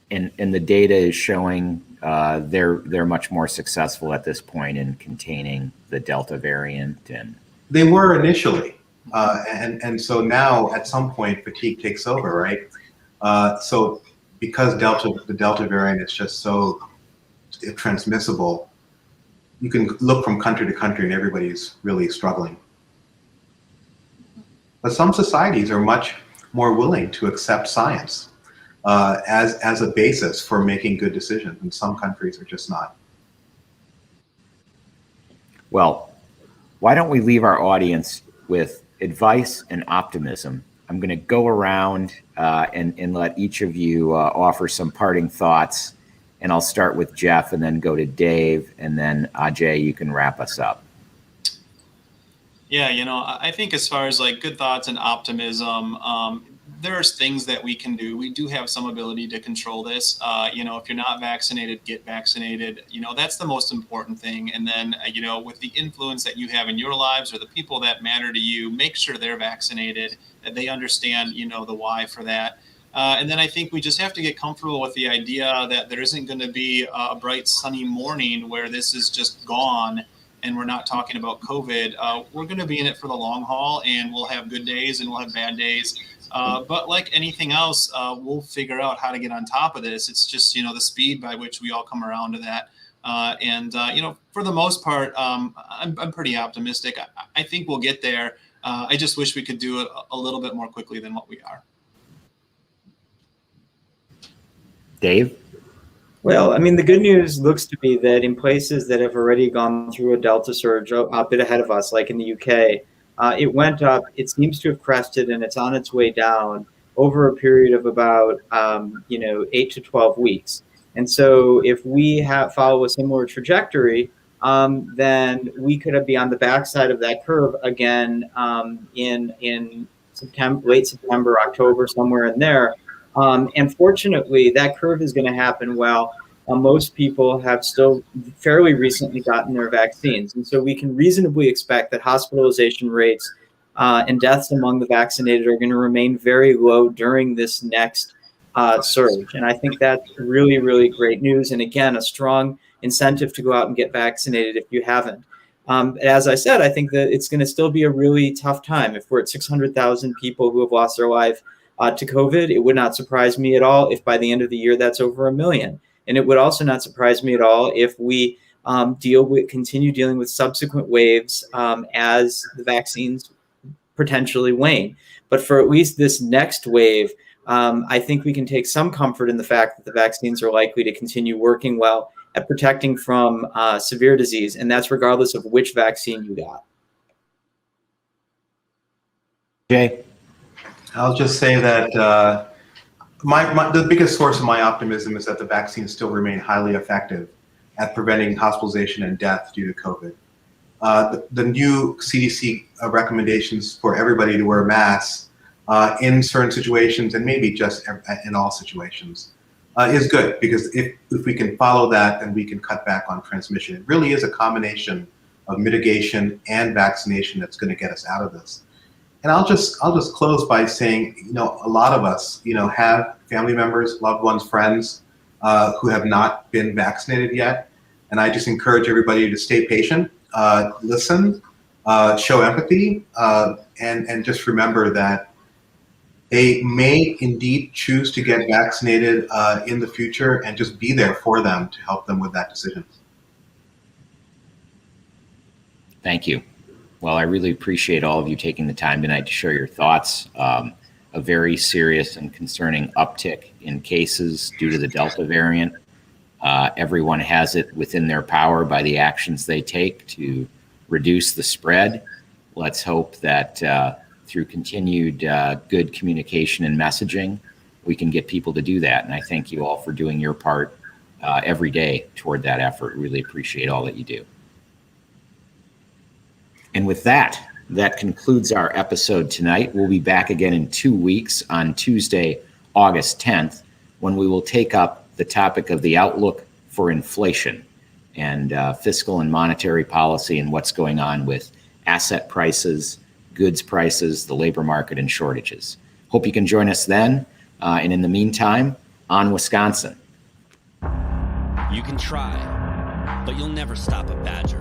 And the data is showing they're much more successful at this point in containing the Delta variant. And they were initially, and so now at some point fatigue takes over, right? So because the Delta variant is just so transmissible, you can look from country to country and everybody's really struggling. But some societies are much more willing to accept science as a basis for making good decisions, and some countries are just not. Well, why don't we leave our audience with advice and optimism? I'm going to go around and let each of you offer some parting thoughts. And I'll start with Jeff and then go to Dave, and then Ajay, you can wrap us up. Yeah, I think as far as like good thoughts and optimism, there's things that we can do. We do have some ability to control this. If you're not vaccinated, get vaccinated. That's the most important thing. And then, with the influence that you have in your lives or the people that matter to you, make sure they're vaccinated, that they understand, the why for that. And then I think we just have to get comfortable with the idea that there isn't going to be a bright, sunny morning where this is just gone and we're not talking about COVID. We're going to be in it for the long haul, and we'll have good days and we'll have bad days. But like anything else, we'll figure out how to get on top of this. It's just, the speed by which we all come around to that. And for the most part, I'm pretty optimistic. I think we'll get there. I just wish we could do it a little bit more quickly than what we are. Dave? Well, I mean, the good news looks to be that in places that have already gone through a Delta surge a bit ahead of us, like in the UK, it went up, it seems to have crested, and it's on its way down over a period of about, 8 to 12 weeks. And so if we follow a similar trajectory, then we could be on the backside of that curve again in September, late September, October, somewhere in there. And fortunately, that curve is going to happen while most people have still fairly recently gotten their vaccines. And so we can reasonably expect that hospitalization rates and deaths among the vaccinated are going to remain very low during this next surge. And I think that's really, really great news. And again, a strong incentive to go out and get vaccinated if you haven't. As I said, I think that it's going to still be a really tough time. If we're at 600,000 people who have lost their life to COVID, it would not surprise me at all if by the end of the year that's over 1 million. And it would also not surprise me at all if we continue dealing with subsequent waves as the vaccines potentially wane. But for at least this next wave, I think we can take some comfort in the fact that the vaccines are likely to continue working well at protecting from severe disease, and that's regardless of which vaccine you got. Jay? I'll just say that the biggest source of my optimism is that the vaccines still remain highly effective at preventing hospitalization and death due to COVID. The new CDC recommendations for everybody to wear masks in certain situations, and maybe just in all situations, is good, because if we can follow that, then we can cut back on transmission. It really is a combination of mitigation and vaccination that's going to get us out of this. And I'll just close by saying, a lot of us, have family members, loved ones, friends who have not been vaccinated yet. And I just encourage everybody to stay patient, listen, show empathy, and just remember that they may indeed choose to get vaccinated in the future, and just be there for them to help them with that decision. Thank you. Well, I really appreciate all of you taking the time tonight to share your thoughts. A very serious and concerning uptick in cases due to the Delta variant. Everyone has it within their power by the actions they take to reduce the spread. Let's hope that through continued good communication and messaging, we can get people to do that. And I thank you all for doing your part every day toward that effort. Really appreciate all that you do. And with that, that concludes our episode tonight. We'll be back again in 2 weeks on Tuesday, August 10th, when we will take up the topic of the outlook for inflation and fiscal and monetary policy, and what's going on with asset prices, goods prices, the labor market, and shortages. Hope you can join us then. And in the meantime, on Wisconsin. You can try, but you'll never stop a badger.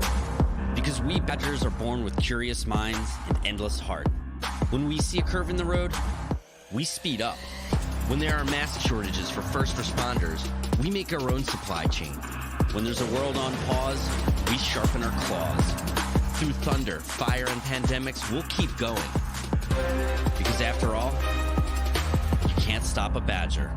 Because we badgers are born with curious minds and endless heart. When we see a curve in the road, we speed up. When there are mask shortages for first responders, we make our own supply chain. When there's a world on pause, we sharpen our claws. Through thunder, fire, and pandemics, we'll keep going. Because after all, you can't stop a badger.